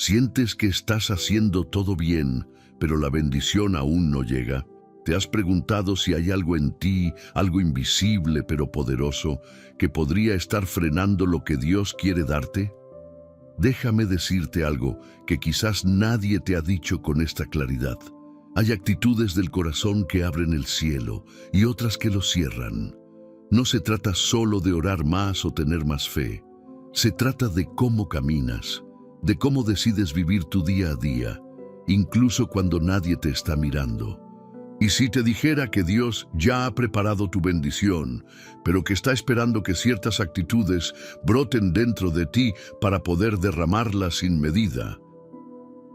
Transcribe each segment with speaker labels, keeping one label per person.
Speaker 1: ¿Sientes que estás haciendo todo bien, pero la bendición aún no llega? ¿Te has preguntado si hay algo en ti, algo invisible pero poderoso, que podría estar frenando lo que Dios quiere darte? Déjame decirte algo que quizás nadie te ha dicho con esta claridad. Hay actitudes del corazón que abren el cielo y otras que lo cierran. No se trata solo de orar más o tener más fe. Se trata de cómo caminas, de cómo decides vivir tu día a día, incluso cuando nadie te está mirando. Y si te dijera que Dios ya ha preparado tu bendición, pero que está esperando que ciertas actitudes broten dentro de ti para poder derramarlas sin medida,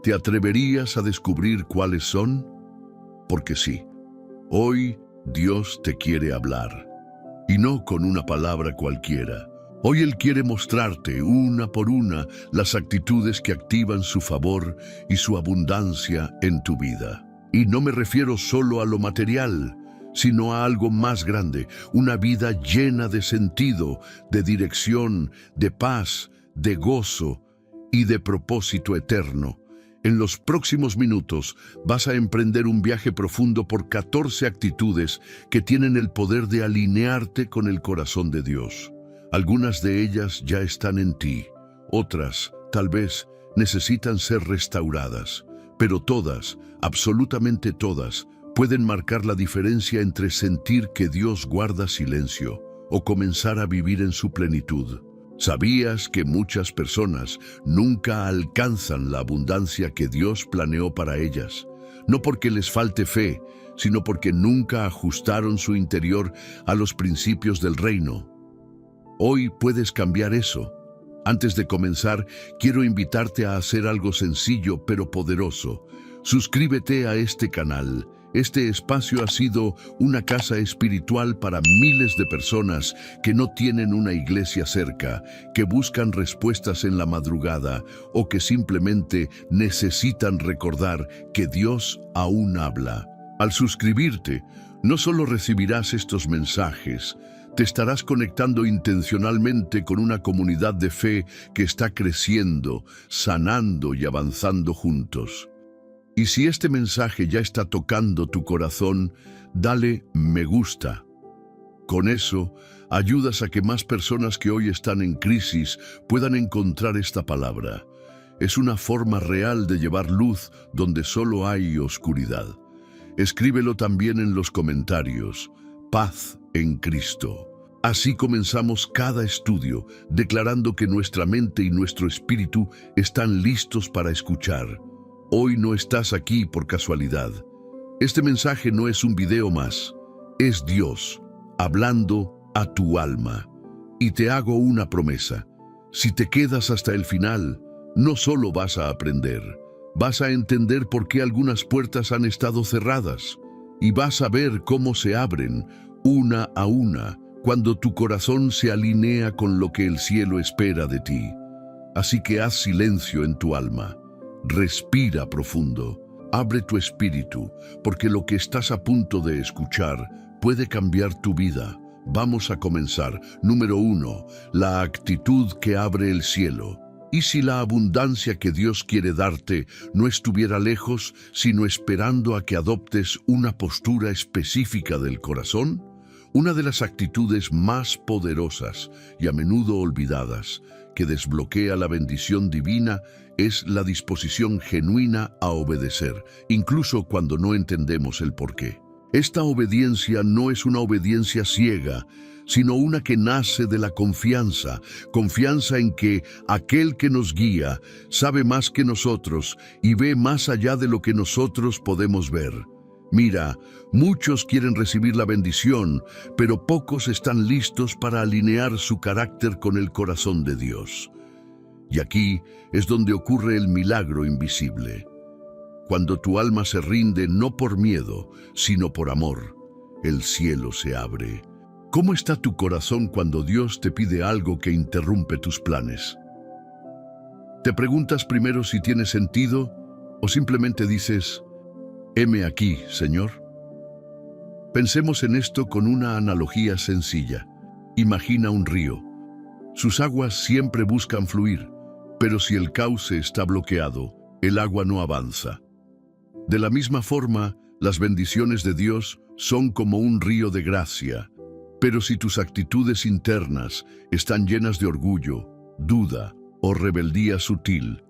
Speaker 1: ¿te atreverías a descubrir cuáles son? Porque sí, hoy Dios te quiere hablar, y no con una palabra cualquiera. Hoy Él quiere mostrarte una por una las actitudes que activan su favor y su abundancia en tu vida. Y no me refiero solo a lo material, sino a algo más grande, una vida llena de sentido, de dirección, de paz, de gozo y de propósito eterno. En los próximos minutos vas a emprender un viaje profundo por 14 actitudes que tienen el poder de alinearte con el corazón de Dios. Algunas de ellas ya están en ti, otras, tal vez, necesitan ser restauradas. Pero todas, absolutamente todas, pueden marcar la diferencia entre sentir que Dios guarda silencio o comenzar a vivir en su plenitud. ¿Sabías que muchas personas nunca alcanzan la abundancia que Dios planeó para ellas? No porque les falte fe, sino porque nunca ajustaron su interior a los principios del reino. Hoy puedes cambiar eso. Antes de comenzar, quiero invitarte a hacer algo sencillo pero poderoso. Suscríbete a este canal. Este espacio ha sido una casa espiritual para miles de personas que no tienen una iglesia cerca, que buscan respuestas en la madrugada o que simplemente necesitan recordar que Dios aún habla. Al suscribirte, no solo recibirás estos mensajes, te estarás conectando intencionalmente con una comunidad de fe que está creciendo, sanando y avanzando juntos. Y si este mensaje ya está tocando tu corazón, dale me gusta. Con eso, ayudas a que más personas que hoy están en crisis puedan encontrar esta palabra. Es una forma real de llevar luz donde solo hay oscuridad. Escríbelo también en los comentarios. Paz en Cristo. Así comenzamos cada estudio, declarando que nuestra mente y nuestro espíritu están listos para escuchar. Hoy no estás aquí por casualidad. Este mensaje no es un video más, es Dios hablando a tu alma. Y te hago una promesa. Si te quedas hasta el final, no solo vas a aprender, vas a entender por qué algunas puertas han estado cerradas y vas a ver cómo se abren una a una cuando tu corazón se alinea con lo que el cielo espera de ti. Así que haz silencio en tu alma, respira profundo, abre tu espíritu, porque lo que estás a punto de escuchar puede cambiar tu vida. Vamos a comenzar. Número 1, la actitud que abre el cielo. ¿Y si la abundancia que Dios quiere darte no estuviera lejos, sino esperando a que adoptes una postura específica del corazón? Una de las actitudes más poderosas y a menudo olvidadas que desbloquea la bendición divina es la disposición genuina a obedecer, incluso cuando no entendemos el porqué. Esta obediencia no es una obediencia ciega, sino una que nace de la confianza en que aquel que nos guía sabe más que nosotros y ve más allá de lo que nosotros podemos ver. Mira, muchos quieren recibir la bendición, pero pocos están listos para alinear su carácter con el corazón de Dios. Y aquí es donde ocurre el milagro invisible. Cuando tu alma se rinde no por miedo, sino por amor, el cielo se abre. ¿Cómo está tu corazón cuando Dios te pide algo que interrumpe tus planes? ¿Te preguntas primero si tiene sentido o simplemente dices, heme aquí, Señor? Pensemos en esto con una analogía sencilla. Imagina un río. Sus aguas siempre buscan fluir, Pero si el cauce está bloqueado, el agua no avanza. De la misma forma, las bendiciones de Dios son como un río de gracia. Pero si tus actitudes internas están llenas de orgullo, duda o rebeldía sutil,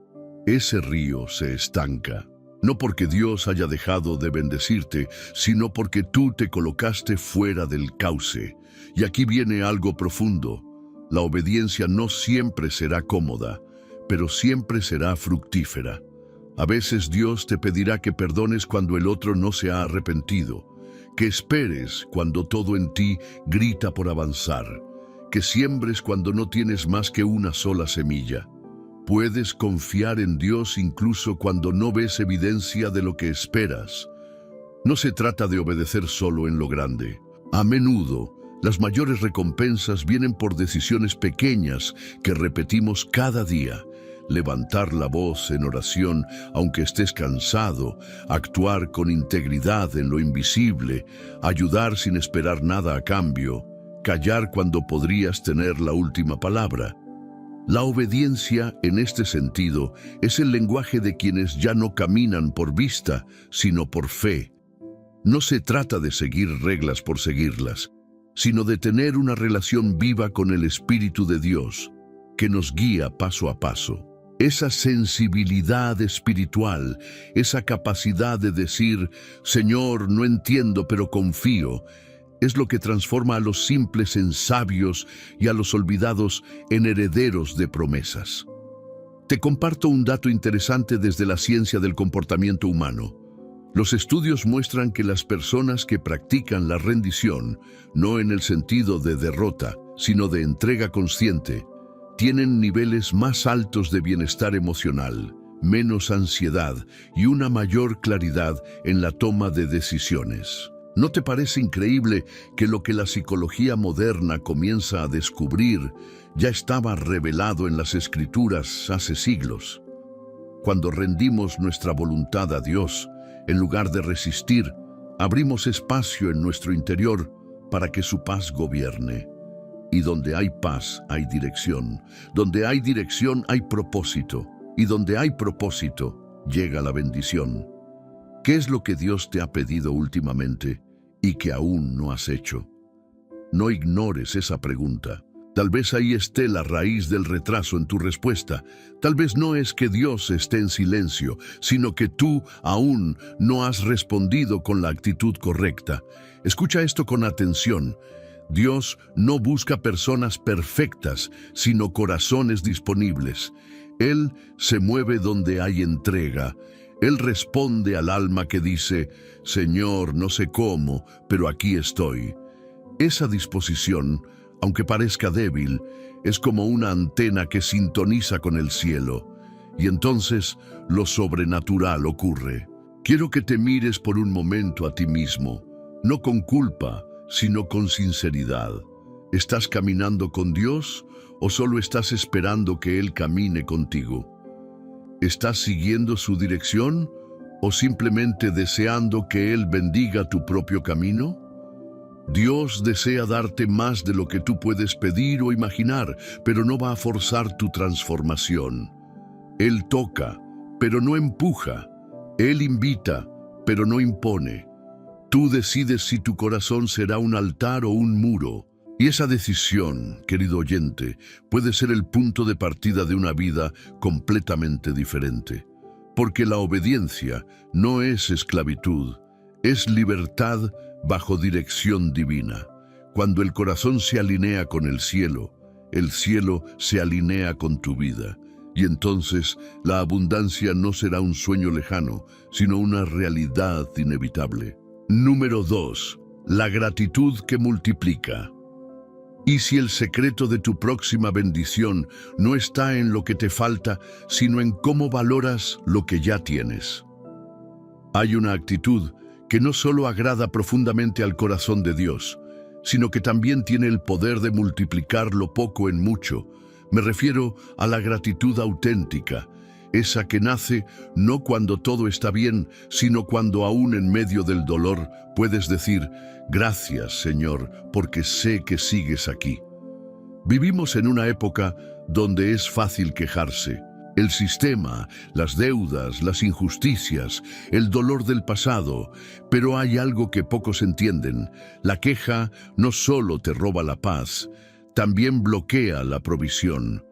Speaker 1: ese río se estanca. No porque Dios haya dejado de bendecirte, sino porque tú te colocaste fuera del cauce. Y aquí viene algo profundo. La obediencia no siempre será cómoda, pero siempre será fructífera. A veces Dios te pedirá que perdones cuando el otro no se ha arrepentido, que esperes cuando todo en ti grita por avanzar, que siembres cuando no tienes más que una sola semilla. Puedes confiar en Dios incluso cuando no ves evidencia de lo que esperas. No se trata de obedecer solo en lo grande. A menudo, las mayores recompensas vienen por decisiones pequeñas que repetimos cada día. Levantar la voz en oración aunque estés cansado, actuar con integridad en lo invisible, ayudar sin esperar nada a cambio, callar cuando podrías tener la última palabra. La obediencia, en este sentido, es el lenguaje de quienes ya no caminan por vista, sino por fe. No se trata de seguir reglas por seguirlas, sino de tener una relación viva con el Espíritu de Dios, que nos guía paso a paso. Esa sensibilidad espiritual, esa capacidad de decir, Señor, no entiendo, pero confío, es lo que transforma a los simples en sabios y a los olvidados en herederos de promesas. Te comparto un dato interesante desde la ciencia del comportamiento humano. Los estudios muestran que las personas que practican la rendición, no en el sentido de derrota, sino de entrega consciente, tienen niveles más altos de bienestar emocional, menos ansiedad y una mayor claridad en la toma de decisiones. ¿No te parece increíble que lo que la psicología moderna comienza a descubrir ya estaba revelado en las Escrituras hace siglos? Cuando rendimos nuestra voluntad a Dios, en lugar de resistir, abrimos espacio en nuestro interior para que su paz gobierne. Y donde hay paz, hay dirección. Donde hay dirección, hay propósito. Y donde hay propósito, llega la bendición. ¿Qué es lo que Dios te ha pedido últimamente y que aún no has hecho? No ignores esa pregunta. Tal vez ahí esté la raíz del retraso en tu respuesta. Tal vez no es que Dios esté en silencio, sino que tú aún no has respondido con la actitud correcta. Escucha esto con atención. Dios no busca personas perfectas, sino corazones disponibles. Él se mueve donde hay entrega. Él responde al alma que dice, Señor, no sé cómo, pero aquí estoy. Esa disposición, aunque parezca débil, es como una antena que sintoniza con el cielo. Y entonces lo sobrenatural ocurre. Quiero que te mires por un momento a ti mismo, no con culpa, sino con sinceridad. ¿Estás caminando con Dios o solo estás esperando que Él camine contigo? ¿Estás siguiendo su dirección o simplemente deseando que Él bendiga tu propio camino? Dios desea darte más de lo que tú puedes pedir o imaginar, pero no va a forzar tu transformación. Él toca, pero no empuja. Él invita, pero no impone. Tú decides si tu corazón será un altar o un muro. Y esa decisión, querido oyente, puede ser el punto de partida de una vida completamente diferente. Porque la obediencia no es esclavitud, es libertad bajo dirección divina. Cuando el corazón se alinea con el cielo se alinea con tu vida. Y entonces la abundancia no será un sueño lejano, sino una realidad inevitable. Número 2. La gratitud que multiplica. Y si el secreto de tu próxima bendición no está en lo que te falta, sino en cómo valoras lo que ya tienes. Hay una actitud que no solo agrada profundamente al corazón de Dios, sino que también tiene el poder de multiplicar lo poco en mucho. Me refiero a la gratitud auténtica, esa que nace no cuando todo está bien, sino cuando aún en medio del dolor puedes decir, gracias, Señor, porque sé que sigues aquí. Vivimos en una época donde es fácil quejarse, El sistema, las deudas, las injusticias, el dolor del pasado. Pero hay algo que pocos entienden. La queja no solo te roba la paz, también bloquea la provisión.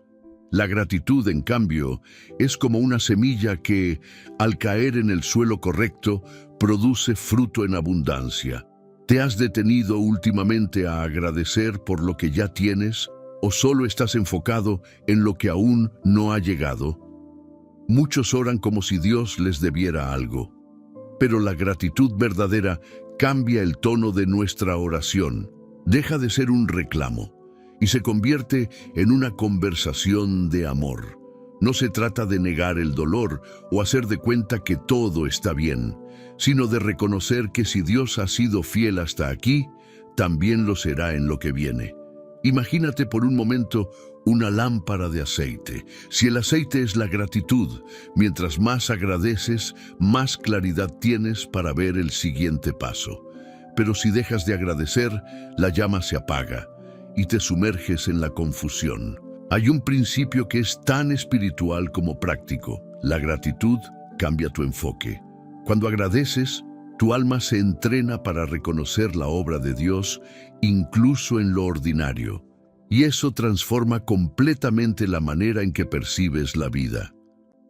Speaker 1: La gratitud, en cambio, es como una semilla que, al caer en el suelo correcto, produce fruto en abundancia. ¿Te has detenido últimamente a agradecer por lo que ya tienes o solo estás enfocado en lo que aún no ha llegado? Muchos oran como si Dios les debiera algo, pero la gratitud verdadera cambia el tono de nuestra oración. Deja de ser un reclamo y se convierte en una conversación de amor. No se trata de negar el dolor o hacer de cuenta que todo está bien, sino de reconocer que si Dios ha sido fiel hasta aquí, también lo será en lo que viene. Imagínate por un momento una lámpara de aceite. Si el aceite es la gratitud, mientras más agradeces, más claridad tienes para ver el siguiente paso. Pero si dejas de agradecer, la llama se apaga y te sumerges en la confusión. Hay un principio que es tan espiritual como práctico. La gratitud cambia tu enfoque. Cuando agradeces, tu alma se entrena para reconocer la obra de Dios, incluso en lo ordinario. Y eso transforma completamente la manera en que percibes la vida.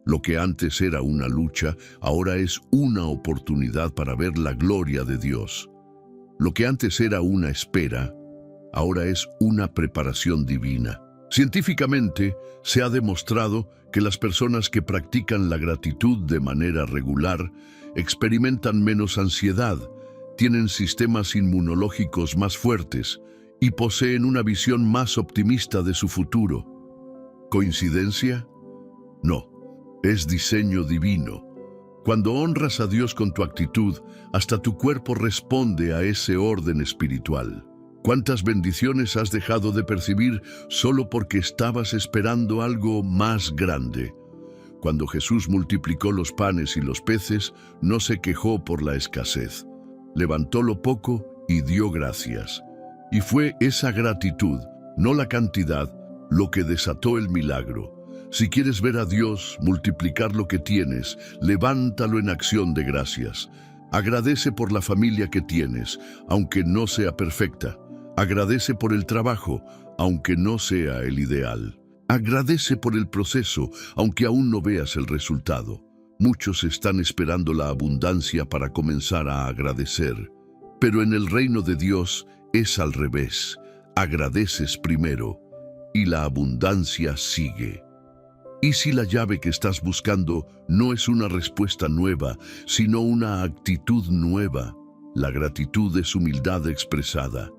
Speaker 1: Lo que antes era una lucha, ahora es una oportunidad para ver la gloria de Dios. Lo que antes era una espera, ahora es una preparación divina. Científicamente, se ha demostrado que las personas que practican la gratitud de manera regular experimentan menos ansiedad, tienen sistemas inmunológicos más fuertes y poseen una visión más optimista de su futuro. ¿Coincidencia? No, es diseño divino. Cuando honras a Dios con tu actitud, hasta tu cuerpo responde a ese orden espiritual. ¿Cuántas bendiciones has dejado de percibir solo porque estabas esperando algo más grande? Cuando Jesús multiplicó los panes y los peces, no se quejó por la escasez. Levantó lo poco y dio gracias. Y fue esa gratitud, no la cantidad, lo que desató el milagro. Si quieres ver a Dios multiplicar lo que tienes, levántalo en acción de gracias. Agradece por la familia que tienes, aunque no sea perfecta. Agradece por el trabajo, aunque no sea el ideal. Agradece por el proceso, aunque aún no veas el resultado. Muchos están esperando la abundancia para comenzar a agradecer. Pero en el reino de Dios es al revés. Agradeces primero y la abundancia sigue. ¿Y si la llave que estás buscando no es una respuesta nueva, sino una actitud nueva? La gratitud es humildad expresada.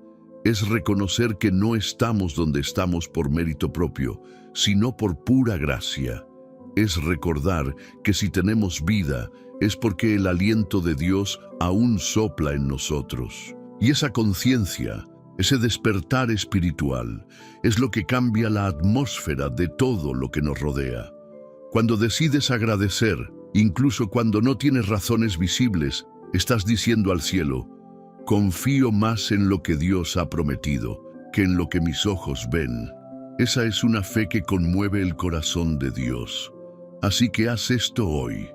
Speaker 1: Es reconocer que no estamos donde estamos por mérito propio, sino por pura gracia. Es recordar que si tenemos vida, es porque el aliento de Dios aún sopla en nosotros. Y esa conciencia, ese despertar espiritual, es lo que cambia la atmósfera de todo lo que nos rodea. Cuando decides agradecer, incluso cuando no tienes razones visibles, estás diciendo al cielo: confío más en lo que Dios ha prometido que en lo que mis ojos ven. Esa es una fe que conmueve el corazón de Dios. Así que haz esto hoy.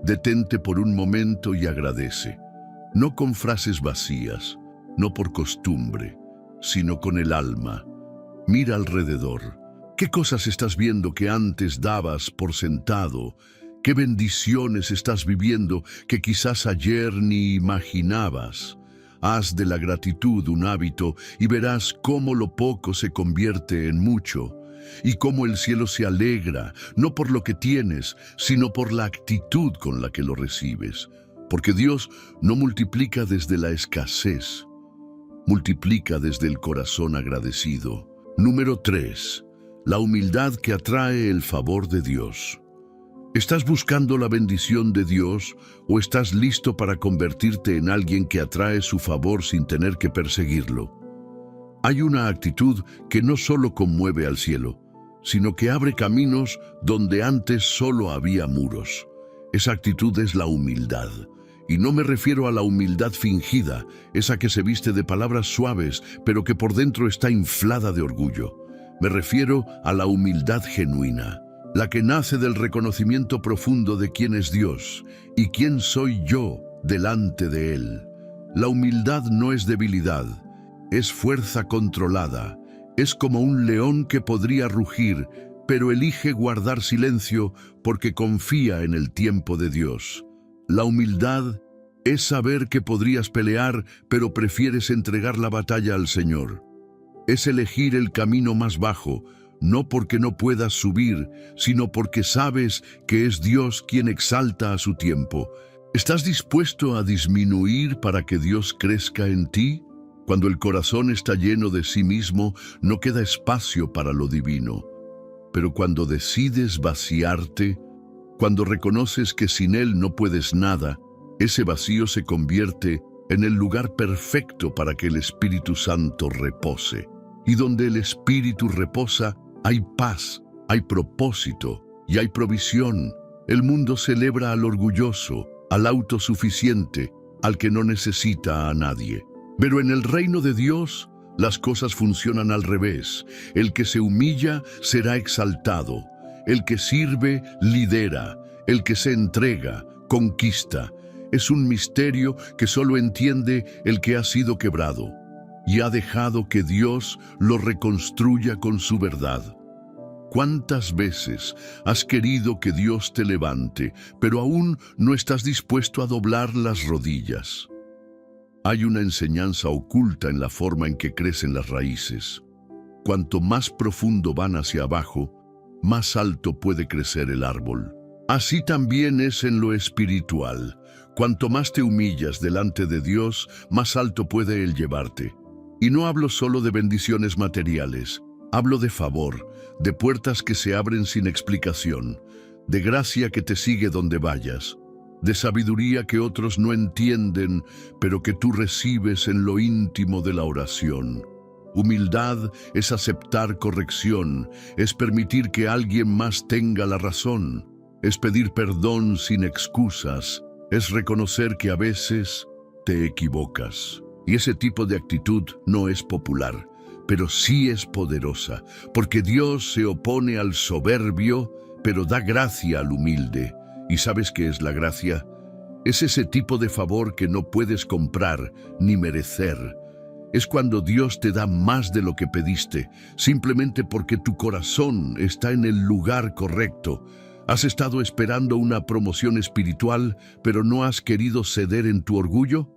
Speaker 1: Detente por un momento y agradece. No con frases vacías, no por costumbre, sino con el alma. Mira alrededor. ¿Qué cosas estás viendo que antes dabas por sentado? ¿Qué bendiciones estás viviendo que quizás ayer ni imaginabas? Haz de la gratitud un hábito y verás cómo lo poco se convierte en mucho y cómo el cielo se alegra, no por lo que tienes, sino por la actitud con la que lo recibes. Porque Dios no multiplica desde la escasez, multiplica desde el corazón agradecido. Número 3. La humildad que atrae el favor de Dios. ¿Estás buscando la bendición de Dios o estás listo para convertirte en alguien que atrae su favor sin tener que perseguirlo? Hay una actitud que no solo conmueve al cielo, sino que abre caminos donde antes solo había muros. Esa actitud es la humildad. Y no me refiero a la humildad fingida, esa que se viste de palabras suaves, pero que por dentro está inflada de orgullo. Me refiero a la humildad genuina. la que nace del reconocimiento profundo de quién es Dios y quién soy yo delante de Él. La humildad no es debilidad, es fuerza controlada. Es como un león que podría rugir, pero elige guardar silencio porque confía en el tiempo de Dios. La humildad es saber que podrías pelear, pero prefieres entregar la batalla al Señor. Es elegir el camino más bajo, no porque no puedas subir, sino porque sabes que es Dios quien exalta a su tiempo. ¿Estás dispuesto a disminuir para que Dios crezca en ti? Cuando el corazón está lleno de sí mismo, no queda espacio para lo divino. Pero cuando decides vaciarte, cuando reconoces que sin Él no puedes nada, ese vacío se convierte en el lugar perfecto para que el Espíritu Santo repose. Y donde el Espíritu reposa, hay paz, hay propósito y hay provisión. El mundo celebra al orgulloso, al autosuficiente, al que no necesita a nadie. Pero en el reino de Dios, las cosas funcionan al revés. El que se humilla será exaltado. El que sirve, lidera. El que se entrega, conquista. Es un misterio que solo entiende el que ha sido quebrado y ha dejado que Dios lo reconstruya con su verdad. ¿Cuántas veces has querido que Dios te levante, pero aún no estás dispuesto a doblar las rodillas? Hay una enseñanza oculta en la forma en que crecen las raíces. Cuanto más profundo van hacia abajo, más alto puede crecer el árbol. Así también es en lo espiritual. Cuanto más te humillas delante de Dios, más alto puede Él llevarte. Y no hablo solo de bendiciones materiales, hablo de favor, de puertas que se abren sin explicación, de gracia que te sigue donde vayas, de sabiduría que otros no entienden, pero que tú recibes en lo íntimo de la oración. Humildad es aceptar corrección, es permitir que alguien más tenga la razón, es pedir perdón sin excusas, es reconocer que a veces te equivocas. Y ese tipo de actitud no es popular, pero sí es poderosa, porque Dios se opone al soberbio, pero da gracia al humilde. ¿Y sabes qué es la gracia? Es ese tipo de favor que no puedes comprar ni merecer. Es cuando Dios te da más de lo que pediste, simplemente porque tu corazón está en el lugar correcto. ¿Has estado esperando una promoción espiritual, pero no has querido ceder en tu orgullo?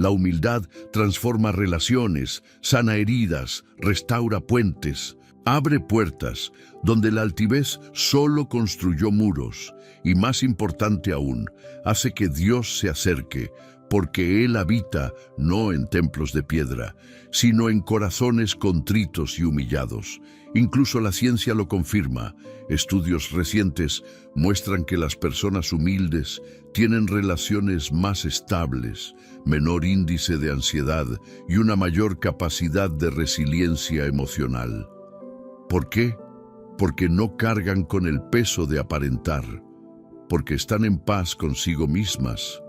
Speaker 1: La humildad transforma relaciones, sana heridas, restaura puentes, abre puertas donde la altivez solo construyó muros y, más importante aún, hace que Dios se acerque, porque Él habita no en templos de piedra, sino en corazones contritos y humillados. Incluso la ciencia lo confirma. Estudios recientes muestran que las personas humildes tienen relaciones más estables, menor índice de ansiedad y una mayor capacidad de resiliencia emocional. ¿Por qué? Porque no cargan con el peso de aparentar, porque están en paz consigo mismas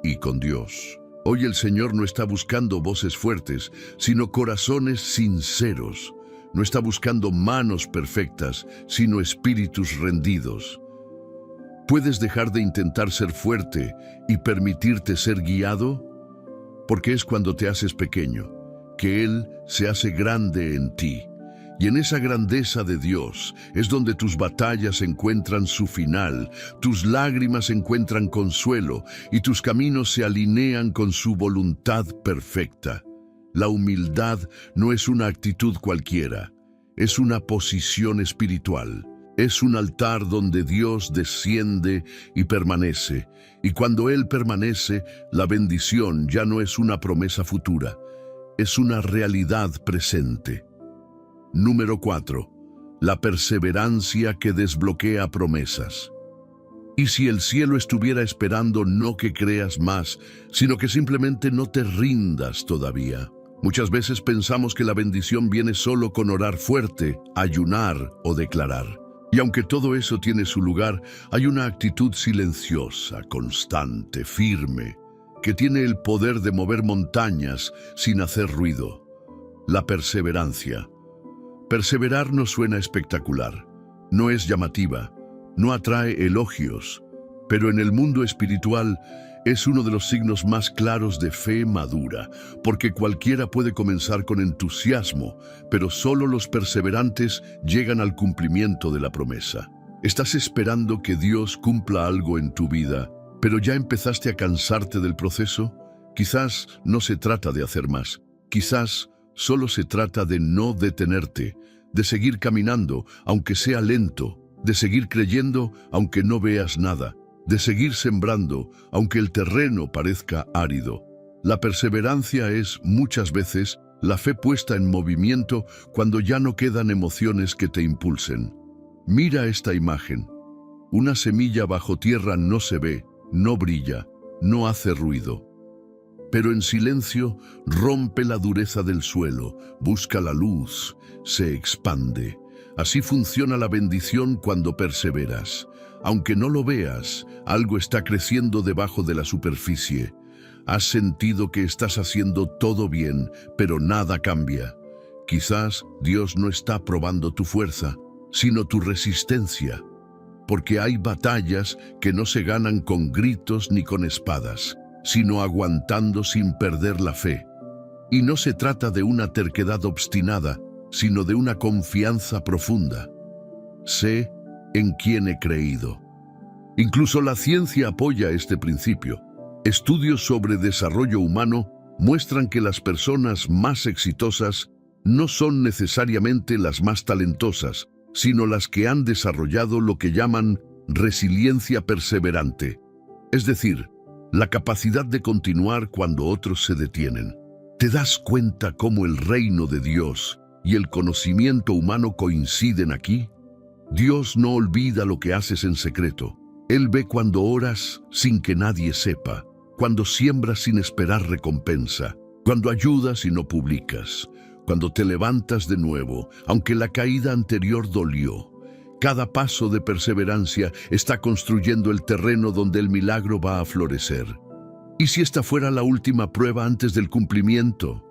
Speaker 1: y con Dios. Hoy el Señor no está buscando voces fuertes, sino corazones sinceros. No está buscando manos perfectas, sino espíritus rendidos. ¿Puedes dejar de intentar ser fuerte y permitirte ser guiado? Porque es cuando te haces pequeño, que Él se hace grande en ti. Y en esa grandeza de Dios es donde tus batallas encuentran su final, tus lágrimas encuentran consuelo y tus caminos se alinean con su voluntad perfecta. La humildad no es una actitud cualquiera, es una posición espiritual. Es un altar donde Dios desciende y permanece. Y cuando Él permanece, la bendición ya no es una promesa futura, es una realidad presente. Número 4. La perseverancia que desbloquea promesas. Y si el cielo estuviera esperando, no que creas más, sino que simplemente no te rindas todavía. Muchas veces pensamos que la bendición viene solo con orar fuerte, ayunar o declarar. Y aunque todo eso tiene su lugar, hay una actitud silenciosa, constante, firme, que tiene el poder de mover montañas sin hacer ruido. La perseverancia. Perseverar no suena espectacular. no es llamativa, no atrae elogios, pero en el mundo espiritual es uno de los signos más claros de fe madura, porque cualquiera puede comenzar con entusiasmo, pero solo los perseverantes llegan al cumplimiento de la promesa. Estás esperando que Dios cumpla algo en tu vida, pero ya empezaste a cansarte del proceso. Quizás no se trata de hacer más, quizás solo se trata de no detenerte, de seguir caminando, aunque sea lento, de seguir creyendo, aunque no veas nada, de seguir sembrando, aunque el terreno parezca árido. La perseverancia es, muchas veces, la fe puesta en movimiento cuando ya no quedan emociones que te impulsen. Mira esta imagen. Una semilla bajo tierra no se ve, no brilla, no hace ruido. Pero en silencio rompe la dureza del suelo, busca la luz, se expande. Así funciona la bendición cuando perseveras. Aunque no lo veas, algo está creciendo debajo de la superficie. Has sentido que estás haciendo todo bien, pero nada cambia. Quizás Dios no está probando tu fuerza, sino tu resistencia. Porque hay batallas que no se ganan con gritos ni con espadas, sino aguantando sin perder la fe. Y no se trata de una terquedad obstinada, sino de una confianza profunda. Sé en quién he creído. Incluso la ciencia apoya este principio. Estudios sobre desarrollo humano muestran que las personas más exitosas no son necesariamente las más talentosas, sino las que han desarrollado lo que llaman resiliencia perseverante. Es decir, la capacidad de continuar cuando otros se detienen. ¿Te das cuenta cómo el reino de Dios y el conocimiento humano coinciden aquí? Dios no olvida lo que haces en secreto. Él ve cuando oras sin que nadie sepa, cuando siembras sin esperar recompensa, cuando ayudas y no publicas, cuando te levantas de nuevo, aunque la caída anterior dolió. Cada paso de perseverancia está construyendo el terreno donde el milagro va a florecer. ¿Y si esta fuera la última prueba antes del cumplimiento?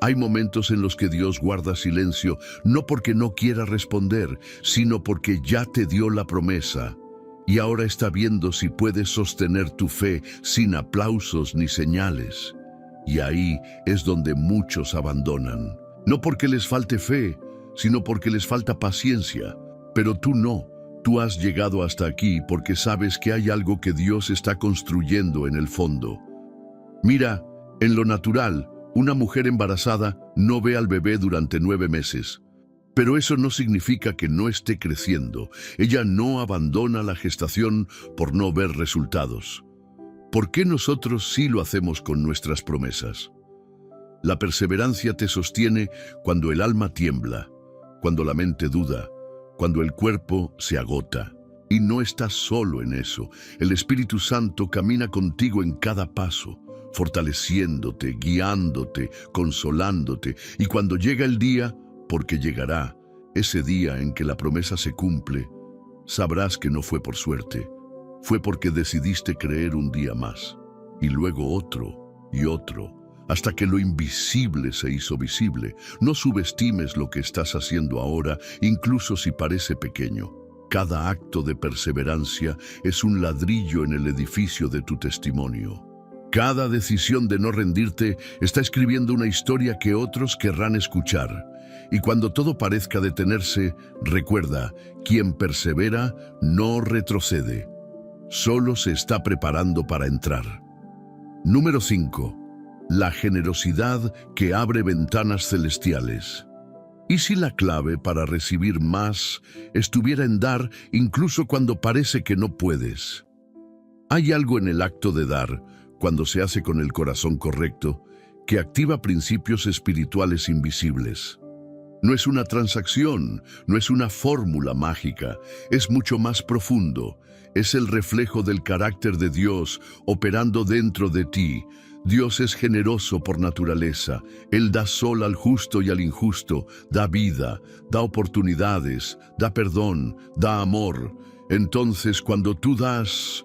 Speaker 1: Hay momentos en los que Dios guarda silencio, no porque no quiera responder, sino porque ya te dio la promesa. Y ahora está viendo si puedes sostener tu fe sin aplausos ni señales. Y ahí es donde muchos abandonan. No porque les falte fe, sino porque les falta paciencia. Pero tú no. Tú has llegado hasta aquí porque sabes que hay algo que Dios está construyendo en el fondo. Mira, en lo natural, una mujer embarazada no ve al bebé durante 9 meses. Pero eso no significa que no esté creciendo. Ella no abandona la gestación por no ver resultados. ¿Por qué nosotros sí lo hacemos con nuestras promesas? La perseverancia te sostiene cuando el alma tiembla, cuando la mente duda, cuando el cuerpo se agota. Y no estás solo en eso. El Espíritu Santo camina contigo en cada paso, fortaleciéndote, guiándote, consolándote. Y cuando llega el día, porque llegará, ese día en que la promesa se cumple, sabrás que no fue por suerte, fue porque decidiste creer un día más, y luego otro y otro, hasta que lo invisible se hizo visible. No subestimes lo que estás haciendo ahora, incluso si parece pequeño. Cada acto de perseverancia es un ladrillo en el edificio de tu testimonio. Cada decisión de no rendirte está escribiendo una historia que otros querrán escuchar. Y cuando todo parezca detenerse, recuerda, quien persevera no retrocede. Solo se está preparando para entrar. Número 5. La generosidad que abre ventanas celestiales. ¿Y si la clave para recibir más estuviera en dar incluso cuando parece que no puedes? Hay algo en el acto de dar, cuando se hace con el corazón correcto, que activa principios espirituales invisibles. No es una transacción, no es una fórmula mágica, es mucho más profundo. Es el reflejo del carácter de Dios operando dentro de ti. Dios es generoso por naturaleza. Él da sol al justo y al injusto, da vida, da oportunidades, da perdón, da amor. Entonces, cuando tú das,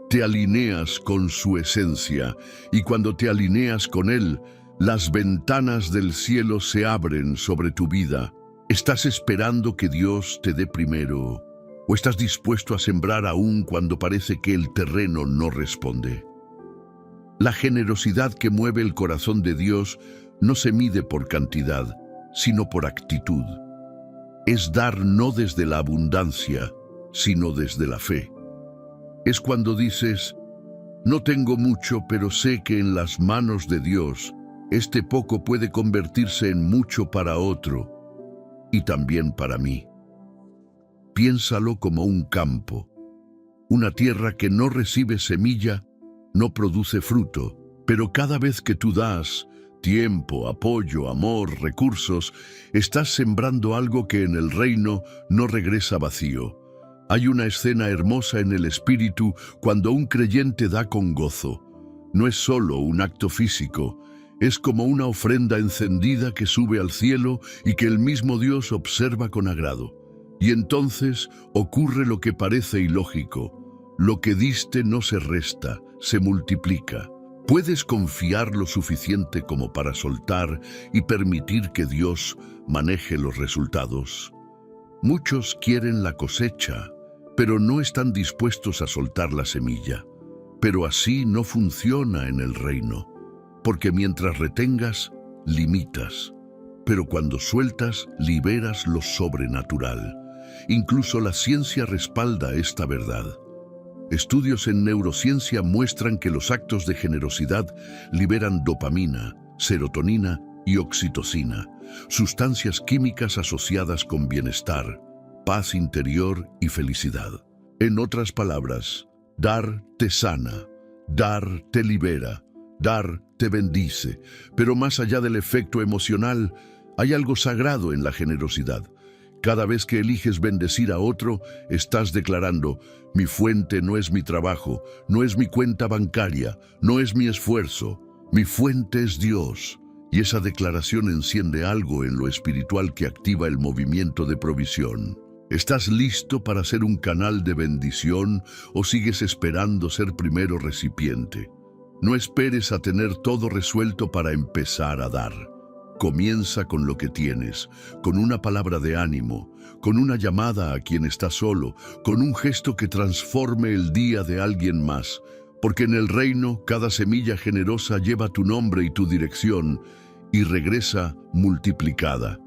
Speaker 1: te alineas con su esencia, y cuando te alineas con Él, las ventanas del cielo se abren sobre tu vida. ¿Estás esperando que Dios te dé primero o estás dispuesto a sembrar aún cuando parece que el terreno no responde? La generosidad que mueve el corazón de Dios no se mide por cantidad, sino por actitud. Es dar no desde la abundancia, sino desde la fe. Es cuando dices, no tengo mucho, pero sé que en las manos de Dios, este poco puede convertirse en mucho para otro y también para mí. Piénsalo como un campo. Una tierra que no recibe semilla, no produce fruto, pero cada vez que tú das tiempo, apoyo, amor, recursos, estás sembrando algo que en el reino no regresa vacío. Hay una escena hermosa en el espíritu cuando un creyente da con gozo. No es solo un acto físico, es como una ofrenda encendida que sube al cielo y que el mismo Dios observa con agrado. Y entonces ocurre lo que parece ilógico. Lo que diste no se resta, se multiplica. ¿Puedes confiar lo suficiente como para soltar y permitir que Dios maneje los resultados? Muchos quieren la cosecha, pero no están dispuestos a soltar la semilla. Pero así no funciona en el reino, porque mientras retengas, limitas. Pero cuando sueltas, liberas lo sobrenatural. Incluso la ciencia respalda esta verdad. Estudios en neurociencia muestran que los actos de generosidad liberan dopamina, serotonina y oxitocina, sustancias químicas asociadas con bienestar, paz interior y felicidad. En otras palabras, dar te sana, dar te libera, dar te bendice, pero más allá del efecto emocional, hay algo sagrado en la generosidad. Cada vez que eliges bendecir a otro, estás declarando, mi fuente no es mi trabajo, no es mi cuenta bancaria, no es mi esfuerzo, mi fuente es Dios. Y esa declaración enciende algo en lo espiritual que activa el movimiento de provisión. ¿Estás listo para ser un canal de bendición o sigues esperando ser primero recipiente? No esperes a tener todo resuelto para empezar a dar. Comienza con lo que tienes, con una palabra de ánimo, con una llamada a quien está solo, con un gesto que transforme el día de alguien más, porque en el reino cada semilla generosa lleva tu nombre y tu dirección y regresa multiplicada.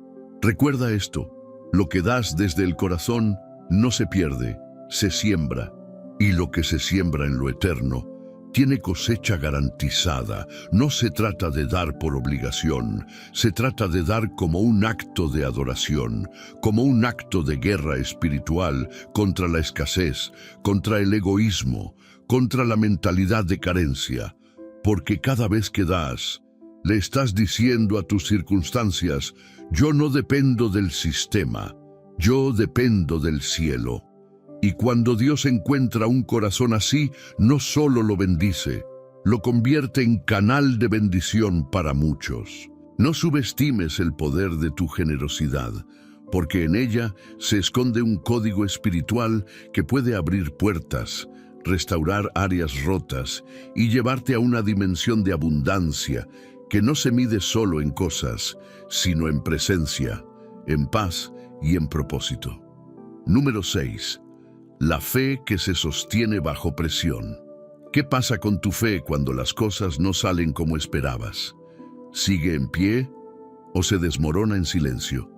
Speaker 1: Recuerda esto, lo que das desde el corazón no se pierde, se siembra, y lo que se siembra en lo eterno tiene cosecha garantizada. No se trata de dar por obligación, se trata de dar como un acto de adoración, como un acto de guerra espiritual contra la escasez, contra el egoísmo, contra la mentalidad de carencia. Porque cada vez que das, le estás diciendo a tus circunstancias, yo no dependo del sistema, yo dependo del cielo. Y cuando Dios encuentra un corazón así, no solo lo bendice, lo convierte en canal de bendición para muchos. No subestimes el poder de tu generosidad, porque en ella se esconde un código espiritual que puede abrir puertas, restaurar áreas rotas y llevarte a una dimensión de abundancia que no se mide solo en cosas, sino en presencia, en paz y en propósito. Número 6. La fe que se sostiene bajo presión. ¿Qué pasa con tu fe cuando las cosas no salen como esperabas? ¿Sigue en pie o se desmorona en silencio?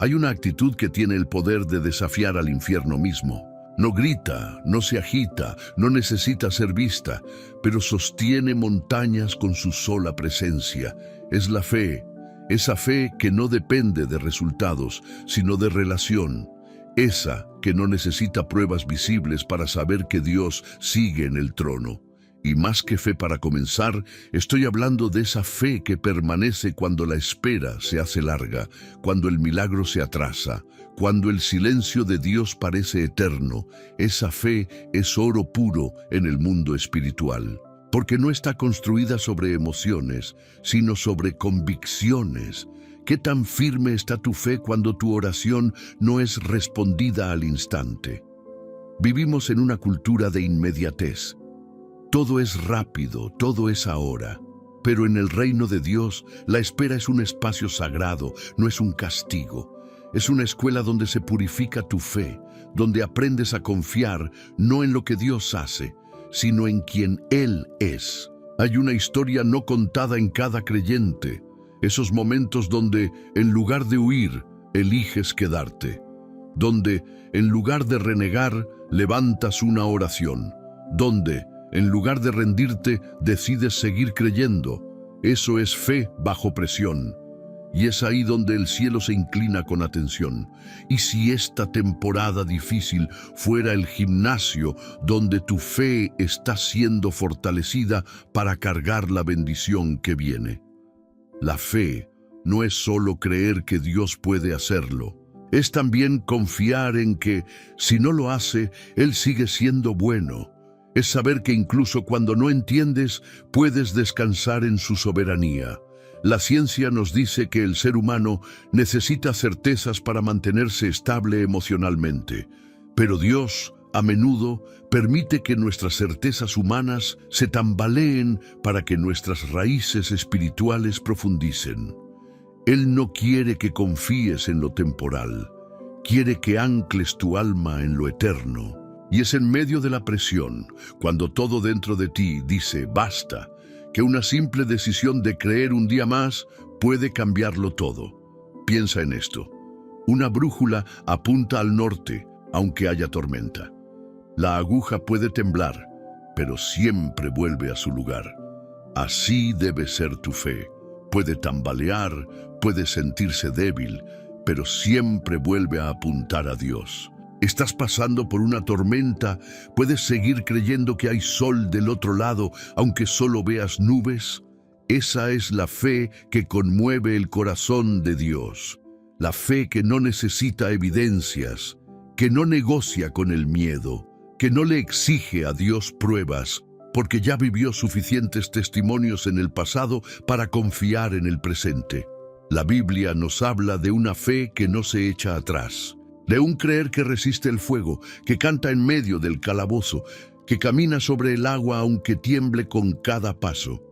Speaker 1: Hay una actitud que tiene el poder de desafiar al infierno mismo. No grita, no se agita, no necesita ser vista, pero sostiene montañas con su sola presencia. Es la fe, esa fe que no depende de resultados, sino de relación. Esa que no necesita pruebas visibles para saber que Dios sigue en el trono. Y más que fe para comenzar, estoy hablando de esa fe que permanece cuando la espera se hace larga, cuando el milagro se atrasa, cuando el silencio de Dios parece eterno. Esa fe es oro puro en el mundo espiritual, porque no está construida sobre emociones, sino sobre convicciones. ¿Qué tan firme está tu fe cuando tu oración no es respondida al instante? Vivimos en una cultura de inmediatez. Todo es rápido, todo es ahora. Pero en el reino de Dios, la espera es un espacio sagrado, no es un castigo. Es una escuela donde se purifica tu fe, donde aprendes a confiar no en lo que Dios hace, sino en quien Él es. Hay una historia no contada en cada creyente, esos momentos donde, en lugar de huir, eliges quedarte, donde, en lugar de renegar, levantas una oración, donde, en lugar de rendirte, decides seguir creyendo. Eso es fe bajo presión. Y es ahí donde el cielo se inclina con atención. Y si esta temporada difícil fuera el gimnasio donde tu fe está siendo fortalecida para cargar la bendición que viene. La fe no es solo creer que Dios puede hacerlo. Es también confiar en que, si no lo hace, Él sigue siendo bueno. Es saber que incluso cuando no entiendes, puedes descansar en su soberanía. La ciencia nos dice que el ser humano necesita certezas para mantenerse estable emocionalmente, pero Dios, a menudo, permite que nuestras certezas humanas se tambaleen para que nuestras raíces espirituales profundicen. Él no quiere que confíes en lo temporal, quiere que ancles tu alma en lo eterno. Y es en medio de la presión, cuando todo dentro de ti dice basta, que una simple decisión de creer un día más puede cambiarlo todo. Piensa en esto. Una brújula apunta al norte, aunque haya tormenta. La aguja puede temblar, pero siempre vuelve a su lugar. Así debe ser tu fe. Puede tambalear, puede sentirse débil, pero siempre vuelve a apuntar a Dios. Estás pasando por una tormenta, puedes seguir creyendo que hay sol del otro lado, aunque solo veas nubes. Esa es la fe que conmueve el corazón de Dios. La fe que no necesita evidencias, que no negocia con el miedo, que no le exige a Dios pruebas, porque ya vivió suficientes testimonios en el pasado para confiar en el presente. La Biblia nos habla de una fe que no se echa atrás, de un creer que resiste el fuego, que canta en medio del calabozo, que camina sobre el agua aunque tiemble con cada paso.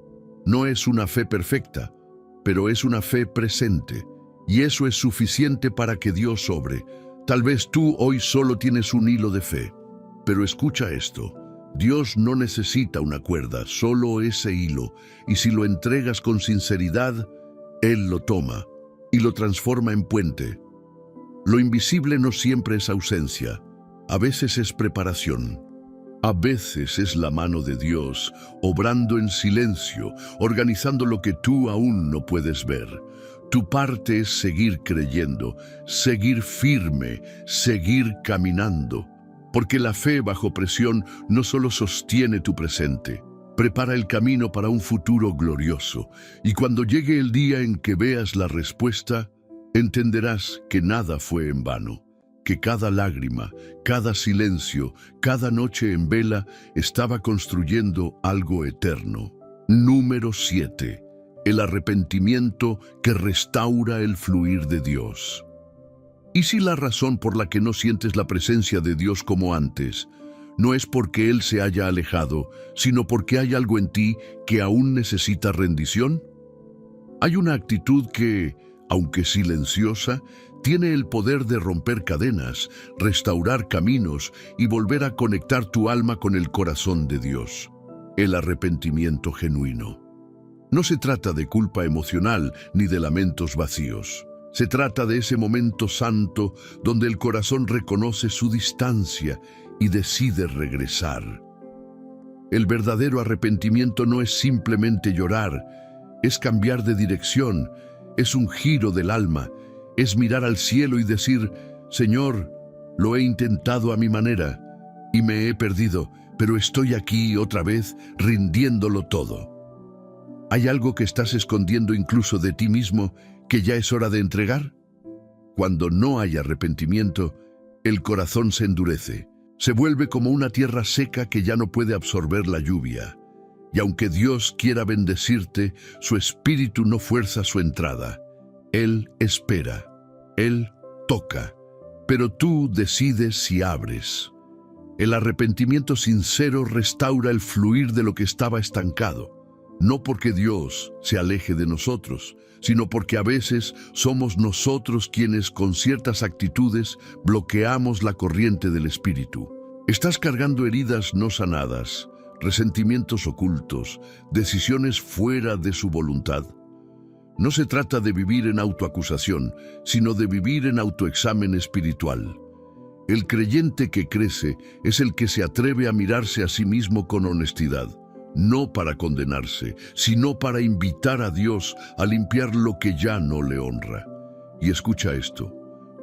Speaker 1: No es una fe perfecta, pero es una fe presente, y eso es suficiente para que Dios obre. Tal vez tú hoy solo tienes un hilo de fe, pero escucha esto. Dios no necesita una cuerda, solo ese hilo, y si lo entregas con sinceridad, Él lo toma y lo transforma en puente. Lo invisible no siempre es ausencia, a veces es preparación. A veces es la mano de Dios, obrando en silencio, organizando lo que tú aún no puedes ver. Tu parte es seguir creyendo, seguir firme, seguir caminando. Porque la fe bajo presión no solo sostiene tu presente, prepara el camino para un futuro glorioso. Y cuando llegue el día en que veas la respuesta, entenderás que nada fue en vano, que cada lágrima, cada silencio, cada noche en vela estaba construyendo algo eterno. Número 7. El arrepentimiento que restaura el fluir de Dios. ¿Y si la razón por la que no sientes la presencia de Dios como antes no es porque Él se haya alejado, sino porque hay algo en ti que aún necesita rendición? Hay una actitud que, aunque silenciosa, tiene el poder de romper cadenas, restaurar caminos y volver a conectar tu alma con el corazón de Dios. El arrepentimiento genuino. No se trata de culpa emocional ni de lamentos vacíos. Se trata de ese momento santo donde el corazón reconoce su distancia y decide regresar. El verdadero arrepentimiento no es simplemente llorar, es cambiar de dirección, es un giro del alma, es mirar al cielo y decir, Señor, lo he intentado a mi manera y me he perdido, pero estoy aquí otra vez rindiéndolo todo. ¿Hay algo que estás escondiendo incluso de ti mismo que ya es hora de entregar? Cuando no hay arrepentimiento, el corazón se endurece, se vuelve como una tierra seca que ya no puede absorber la lluvia. Y aunque Dios quiera bendecirte, su espíritu no fuerza su entrada. Él espera, Él toca, pero tú decides si abres. El arrepentimiento sincero restaura el fluir de lo que estaba estancado. no porque Dios se aleje de nosotros, sino porque a veces somos nosotros quienes con ciertas actitudes bloqueamos la corriente del Espíritu. Estás cargando heridas no sanadas, resentimientos ocultos, decisiones fuera de su voluntad. No se trata de vivir en autoacusación, sino de vivir en autoexamen espiritual. El creyente que crece es el que se atreve a mirarse a sí mismo con honestidad, no para condenarse, sino para invitar a Dios a limpiar lo que ya no le honra. Y escucha esto,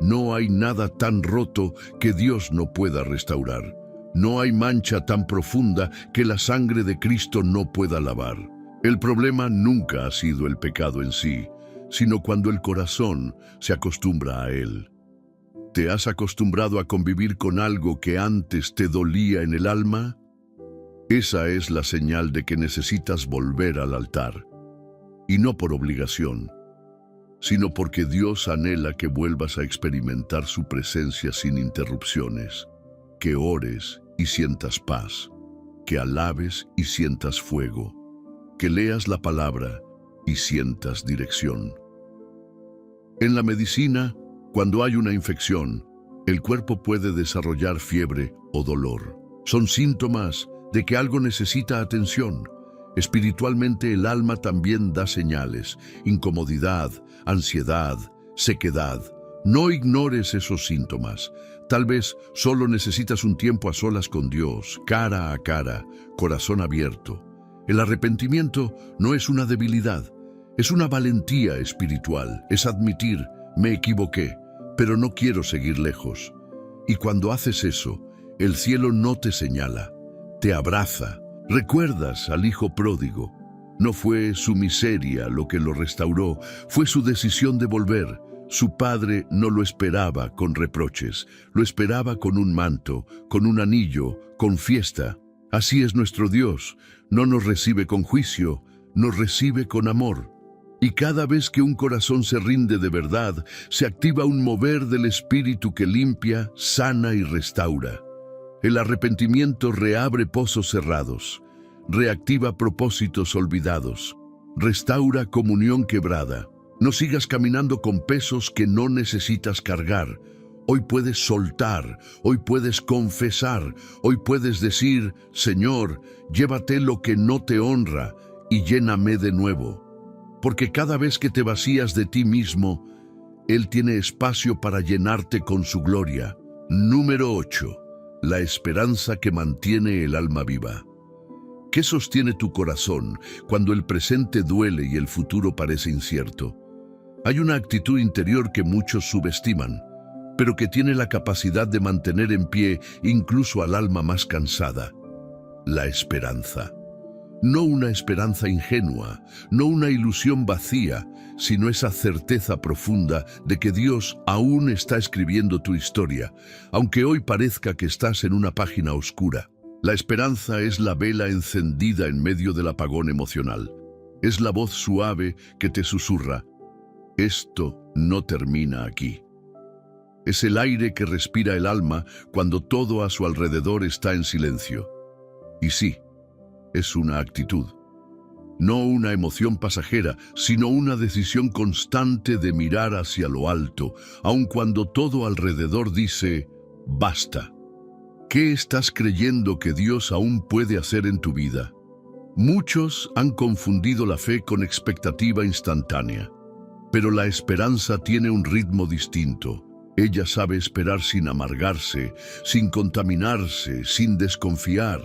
Speaker 1: no hay nada tan roto que Dios no pueda restaurar. No hay mancha tan profunda que la sangre de Cristo no pueda lavar. El problema nunca ha sido el pecado en sí, sino cuando el corazón se acostumbra a él. ¿Te has acostumbrado a convivir con algo que antes te dolía en el alma? Esa es la señal de que necesitas volver al altar. Y no por obligación, sino porque Dios anhela que vuelvas a experimentar su presencia sin interrupciones, que ores y sientas paz, que alabes y sientas fuego, que leas la palabra y sientas dirección. En la medicina, cuando hay una infección, el cuerpo puede desarrollar fiebre o dolor. Son síntomas de que algo necesita atención. Espiritualmente el alma también da señales, incomodidad, ansiedad, sequedad. No ignores esos síntomas. Tal vez solo necesitas un tiempo a solas con Dios, cara a cara, corazón abierto. El arrepentimiento no es una debilidad, es una valentía espiritual. Es admitir, me equivoqué, pero no quiero seguir lejos. Y cuando haces eso, el cielo no te señala, te abraza. Recuerdas al hijo pródigo. No fue su miseria lo que lo restauró, fue su decisión de volver. Su padre no lo esperaba con reproches, lo esperaba con un manto, con un anillo, con fiesta. Así es nuestro Dios, no nos recibe con juicio, nos recibe con amor. Y cada vez que un corazón se rinde de verdad, se activa un mover del Espíritu que limpia, sana y restaura. El arrepentimiento reabre pozos cerrados, reactiva propósitos olvidados, restaura comunión quebrada. No sigas caminando con pesos que no necesitas cargar. Hoy puedes soltar, hoy puedes confesar, hoy puedes decir, Señor, llévate lo que no te honra y lléname de nuevo. Porque cada vez que te vacías de ti mismo, Él tiene espacio para llenarte con su gloria. Número 8. La esperanza que mantiene el alma viva. ¿Qué sostiene tu corazón cuando el presente duele y el futuro parece incierto? Hay una actitud interior que muchos subestiman, pero que tiene la capacidad de mantener en pie incluso al alma más cansada. La esperanza. No una esperanza ingenua, no una ilusión vacía, sino esa certeza profunda de que Dios aún está escribiendo tu historia, aunque hoy parezca que estás en una página oscura. La esperanza es la vela encendida en medio del apagón emocional. Es la voz suave que te susurra, esto no termina aquí. Es el aire que respira el alma cuando todo a su alrededor está en silencio. Y sí, es una actitud. No una emoción pasajera, sino una decisión constante de mirar hacia lo alto, aun cuando todo alrededor dice, basta. ¿Qué estás creyendo que Dios aún puede hacer en tu vida? Muchos han confundido la fe con expectativa instantánea, pero la esperanza tiene un ritmo distinto. Ella sabe esperar sin amargarse, sin contaminarse, sin desconfiar.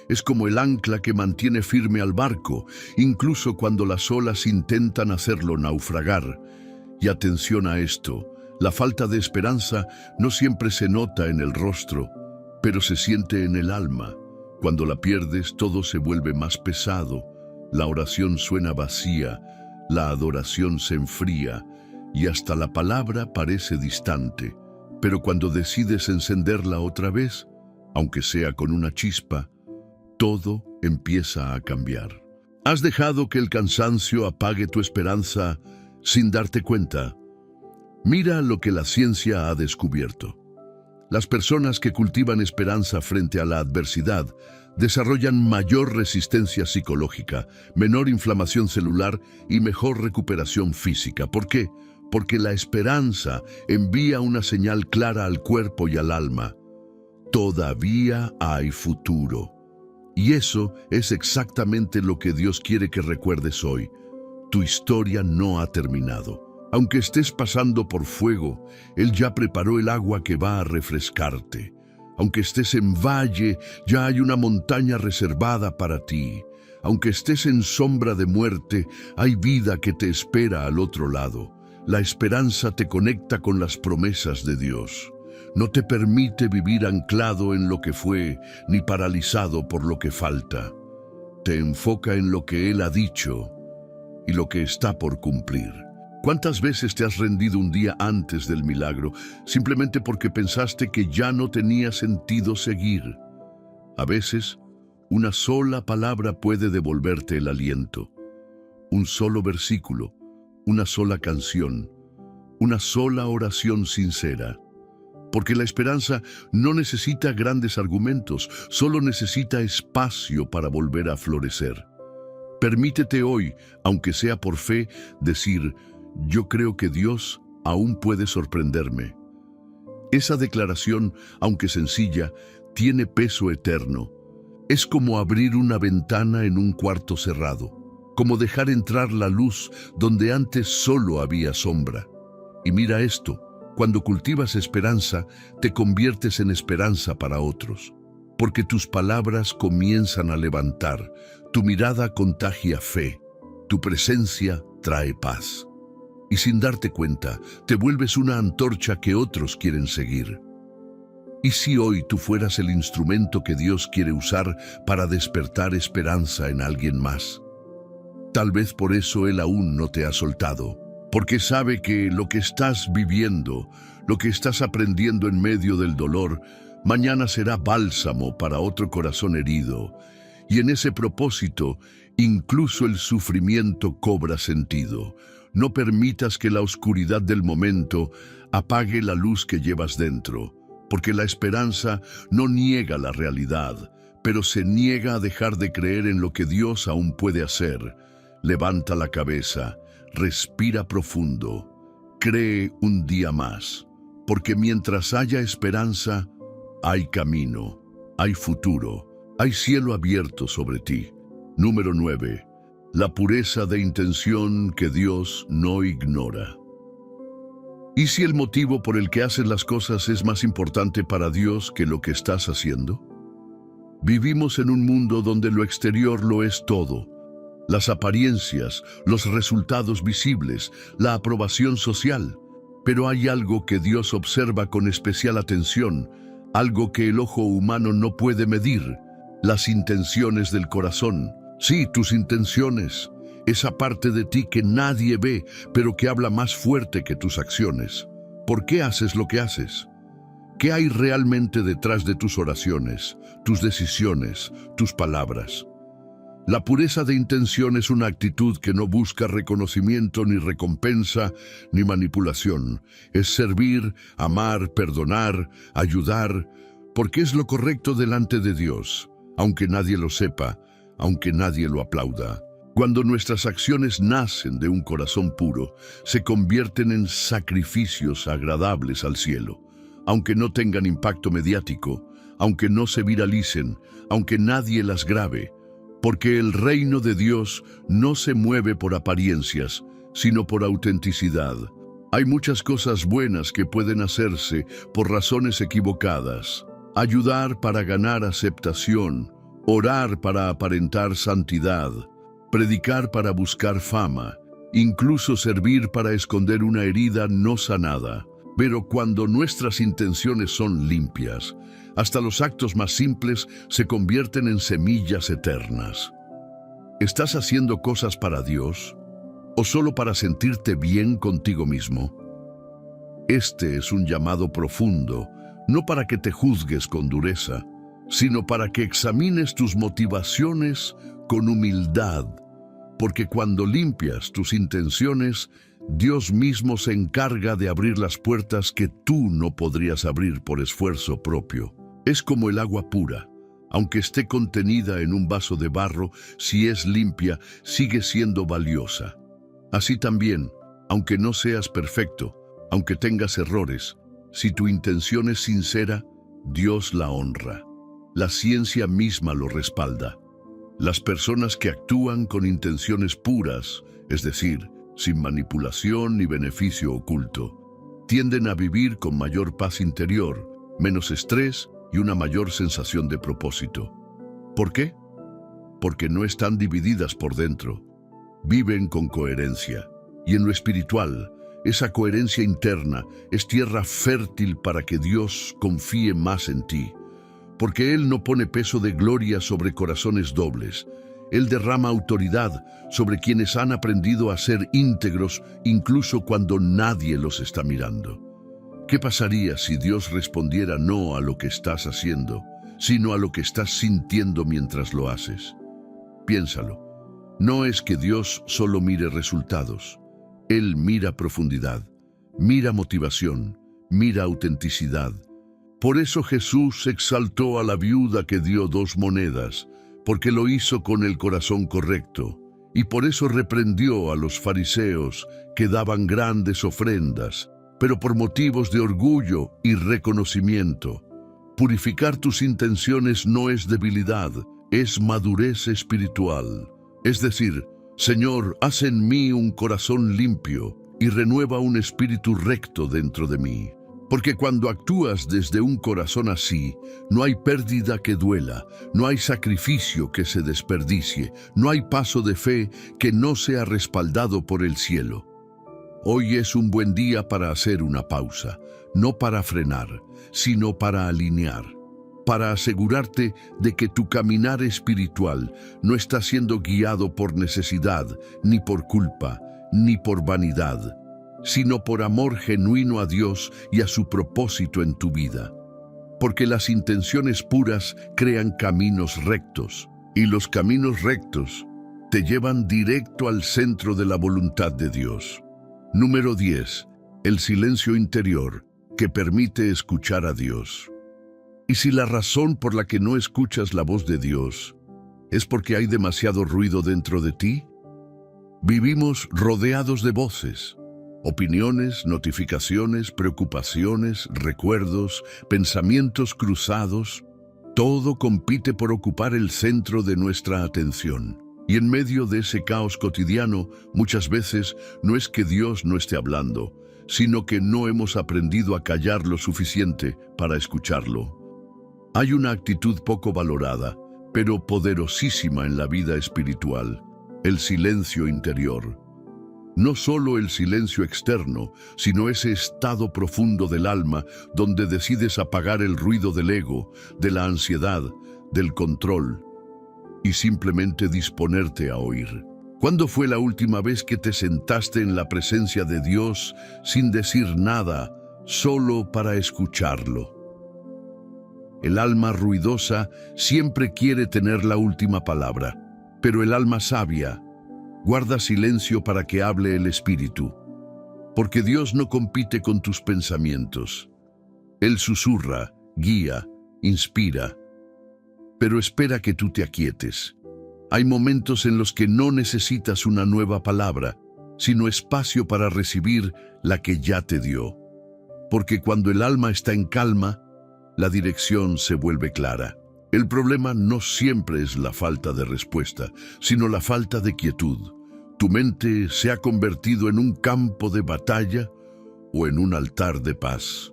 Speaker 1: Es como el ancla que mantiene firme al barco, incluso cuando las olas intentan hacerlo naufragar. Y atención a esto, la falta de esperanza no siempre se nota en el rostro, pero se siente en el alma. Cuando la pierdes, todo se vuelve más pesado, la oración suena vacía, la adoración se enfría, y hasta la palabra parece distante. Pero cuando decides encenderla otra vez, aunque sea con una chispa, todo empieza a cambiar. ¿Has dejado que el cansancio apague tu esperanza sin darte cuenta? Mira lo que la ciencia ha descubierto. Las personas que cultivan esperanza frente a la adversidad desarrollan mayor resistencia psicológica, menor inflamación celular y mejor recuperación física. ¿Por qué? Porque la esperanza envía una señal clara al cuerpo y al alma. Todavía hay futuro. Y eso es exactamente lo que Dios quiere que recuerdes hoy. Tu historia no ha terminado. Aunque estés pasando por fuego, Él ya preparó el agua que va a refrescarte. Aunque estés en valle, ya hay una montaña reservada para ti. Aunque estés en sombra de muerte, hay vida que te espera al otro lado. La esperanza te conecta con las promesas de Dios. No te permite vivir anclado en lo que fue, ni paralizado por lo que falta. Te enfoca en lo que Él ha dicho y lo que está por cumplir. ¿Cuántas veces te has rendido un día antes del milagro, simplemente porque pensaste que ya no tenía sentido seguir? A veces, una sola palabra puede devolverte el aliento. Un solo versículo, una sola canción, una sola oración sincera. Porque la esperanza no necesita grandes argumentos, solo necesita espacio para volver a florecer. Permítete hoy, aunque sea por fe, decir: yo creo que Dios aún puede sorprenderme. Esa declaración, aunque sencilla, tiene peso eterno. Es como abrir una ventana en un cuarto cerrado, como dejar entrar la luz donde antes solo había sombra. Y mira esto, cuando cultivas esperanza, te conviertes en esperanza para otros, porque tus palabras comienzan a levantar, tu mirada contagia fe, tu presencia trae paz. Y sin darte cuenta, te vuelves una antorcha que otros quieren seguir. ¿Y si hoy tú fueras el instrumento que Dios quiere usar para despertar esperanza en alguien más? Tal vez por eso Él aún no te ha soltado, porque sabe que lo que estás viviendo, lo que estás aprendiendo en medio del dolor, mañana será bálsamo para otro corazón herido. Y en ese propósito, incluso el sufrimiento cobra sentido. No permitas que la oscuridad del momento apague la luz que llevas dentro, porque la esperanza no niega la realidad, pero se niega a dejar de creer en lo que Dios aún puede hacer. Levanta la cabeza, respira profundo, cree un día más, porque mientras haya esperanza, hay camino, hay futuro, hay cielo abierto sobre ti. Número 9. La pureza de intención que Dios no ignora. ¿Y si el motivo por el que haces las cosas es más importante para Dios que lo que estás haciendo? Vivimos en un mundo donde lo exterior lo es todo. Las apariencias, los resultados visibles, la aprobación social. Pero hay algo que Dios observa con especial atención, algo que el ojo humano no puede medir: las intenciones del corazón. Sí, tus intenciones, esa parte de ti que nadie ve, pero que habla más fuerte que tus acciones. ¿Por qué haces lo que haces? ¿Qué hay realmente detrás de tus oraciones, tus decisiones, tus palabras? La pureza de intención es una actitud que no busca reconocimiento, ni recompensa, ni manipulación. Es servir, amar, perdonar, ayudar, porque es lo correcto delante de Dios, aunque nadie lo sepa, aunque nadie lo aplauda. Cuando nuestras acciones nacen de un corazón puro, se convierten en sacrificios agradables al cielo, aunque no tengan impacto mediático, aunque no se viralicen, aunque nadie las grabe, porque el reino de Dios no se mueve por apariencias, sino por autenticidad. Hay muchas cosas buenas que pueden hacerse por razones equivocadas: ayudar para ganar aceptación, orar para aparentar santidad, predicar para buscar fama, incluso servir para esconder una herida no sanada. Pero cuando nuestras intenciones son limpias, hasta los actos más simples se convierten en semillas eternas. ¿Estás haciendo cosas para Dios o solo para sentirte bien contigo mismo? Este es un llamado profundo, no para que te juzgues con dureza, sino para que examines tus motivaciones con humildad, porque cuando limpias tus intenciones, Dios mismo se encarga de abrir las puertas que tú no podrías abrir por esfuerzo propio. Es como el agua pura. Aunque esté contenida en un vaso de barro, si es limpia, sigue siendo valiosa. Así también, aunque no seas perfecto, aunque tengas errores, si tu intención es sincera, Dios la honra. La ciencia misma lo respalda. Las personas que actúan con intenciones puras, es decir, sin manipulación ni beneficio oculto, tienden a vivir con mayor paz interior, menos estrés y una mayor sensación de propósito. ¿Por qué? Porque no están divididas por dentro. Viven con coherencia. Y en lo espiritual, esa coherencia interna es tierra fértil para que Dios confíe más en ti. Porque Él no pone peso de gloria sobre corazones dobles. Él derrama autoridad sobre quienes han aprendido a ser íntegros incluso cuando nadie los está mirando. ¿Qué pasaría si Dios respondiera no a lo que estás haciendo, sino a lo que estás sintiendo mientras lo haces? Piénsalo. No es que Dios solo mire resultados. Él mira profundidad, mira motivación, mira autenticidad. Por eso Jesús exaltó a la viuda que dio 2 monedas, porque lo hizo con el corazón correcto. Y por eso reprendió a los fariseos que daban grandes ofrendas, pero por motivos de orgullo y reconocimiento. Purificar tus intenciones no es debilidad, es madurez espiritual. Es decir, Señor, haz en mí un corazón limpio y renueva un espíritu recto dentro de mí. Porque cuando actúas desde un corazón así, no hay pérdida que duela, no hay sacrificio que se desperdicie, no hay paso de fe que no sea respaldado por el cielo. Hoy es un buen día para hacer una pausa, no para frenar, sino para alinear, para asegurarte de que tu caminar espiritual no está siendo guiado por necesidad, ni por culpa, ni por vanidad, sino por amor genuino a Dios y a su propósito en tu vida. Porque las intenciones puras crean caminos rectos, y los caminos rectos te llevan directo al centro de la voluntad de Dios. Número 10. El silencio interior que permite escuchar a Dios. Y si la razón por la que no escuchas la voz de Dios es porque hay demasiado ruido dentro de ti, vivimos rodeados de voces, opiniones, notificaciones, preocupaciones, recuerdos, pensamientos cruzados. Todo compite por ocupar el centro de nuestra atención. Y en medio de ese caos cotidiano, muchas veces no es que Dios no esté hablando, sino que no hemos aprendido a callar lo suficiente para escucharlo. Hay una actitud poco valorada, pero poderosísima en la vida espiritual: el silencio interior. No solo el silencio externo, sino ese estado profundo del alma donde decides apagar el ruido del ego, de la ansiedad, del control, y simplemente disponerte a oír. ¿Cuándo fue la última vez que te sentaste en la presencia de Dios sin decir nada, solo para escucharlo? El alma ruidosa siempre quiere tener la última palabra, pero el alma sabia guarda silencio para que hable el Espíritu, porque Dios no compite con tus pensamientos. Él susurra, guía, inspira, pero espera que tú te aquietes. Hay momentos en los que no necesitas una nueva palabra, sino espacio para recibir la que ya te dio. Porque cuando el alma está en calma, la dirección se vuelve clara. El problema no siempre es la falta de respuesta, sino la falta de quietud. ¿Tu mente se ha convertido en un campo de batalla o en un altar de paz?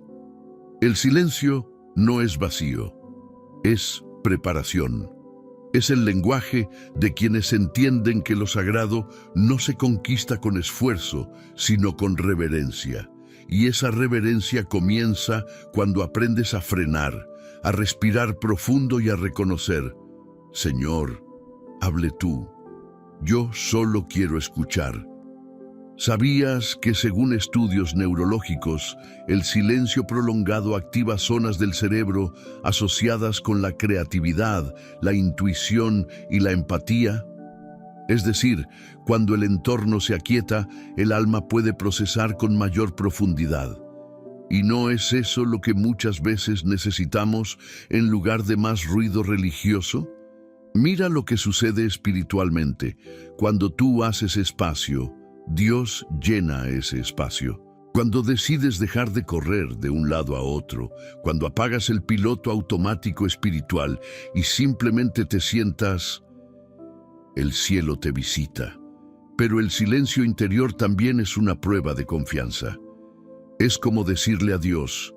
Speaker 1: El silencio no es vacío, es preparación. Es el lenguaje de quienes entienden que lo sagrado no se conquista con esfuerzo, sino con reverencia. Y esa reverencia comienza cuando aprendes a frenar, a respirar profundo y a reconocer: Señor, hable tú. Yo solo quiero escuchar. ¿Sabías que según estudios neurológicos, el silencio prolongado activa zonas del cerebro asociadas con la creatividad, la intuición y la empatía? Es decir, cuando el entorno se aquieta, el alma puede procesar con mayor profundidad. ¿Y no es eso lo que muchas veces necesitamos en lugar de más ruido religioso? Mira lo que sucede espiritualmente. Cuando tú haces espacio, Dios llena ese espacio. Cuando decides dejar de correr de un lado a otro, cuando apagas el piloto automático espiritual y simplemente te sientas, el cielo te visita. Pero el silencio interior también es una prueba de confianza. Es como decirle a Dios,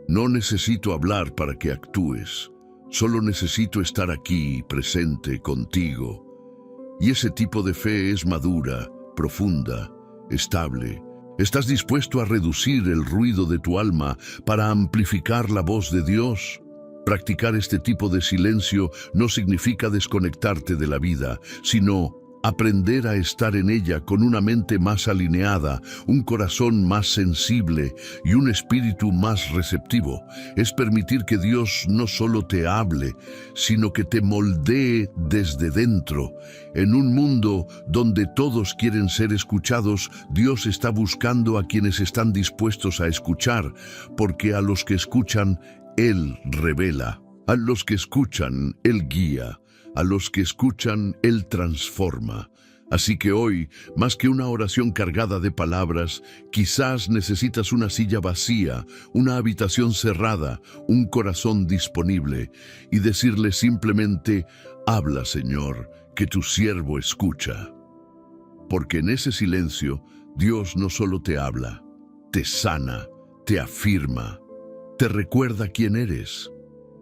Speaker 1: no necesito hablar para que actúes, solo necesito estar aquí, presente, contigo. Y ese tipo de fe es madura, profunda, estable. ¿Estás dispuesto a reducir el ruido de tu alma para amplificar la voz de Dios? Practicar este tipo de silencio no significa desconectarte de la vida, sino aprender a estar en ella con una mente más alineada, un corazón más sensible y un espíritu más receptivo. Es permitir que Dios no solo te hable, sino que te moldee desde dentro. En un mundo donde todos quieren ser escuchados, Dios está buscando a quienes están dispuestos a escuchar, porque a los que escuchan, Él revela. A los que escuchan, Él guía. A los que escuchan, Él transforma. Así que hoy, más que una oración cargada de palabras, quizás necesitas una silla vacía, una habitación cerrada, un corazón disponible, y decirle simplemente, habla, Señor, que tu siervo escucha. Porque en ese silencio, Dios no solo te habla, te sana, te afirma, te recuerda quién eres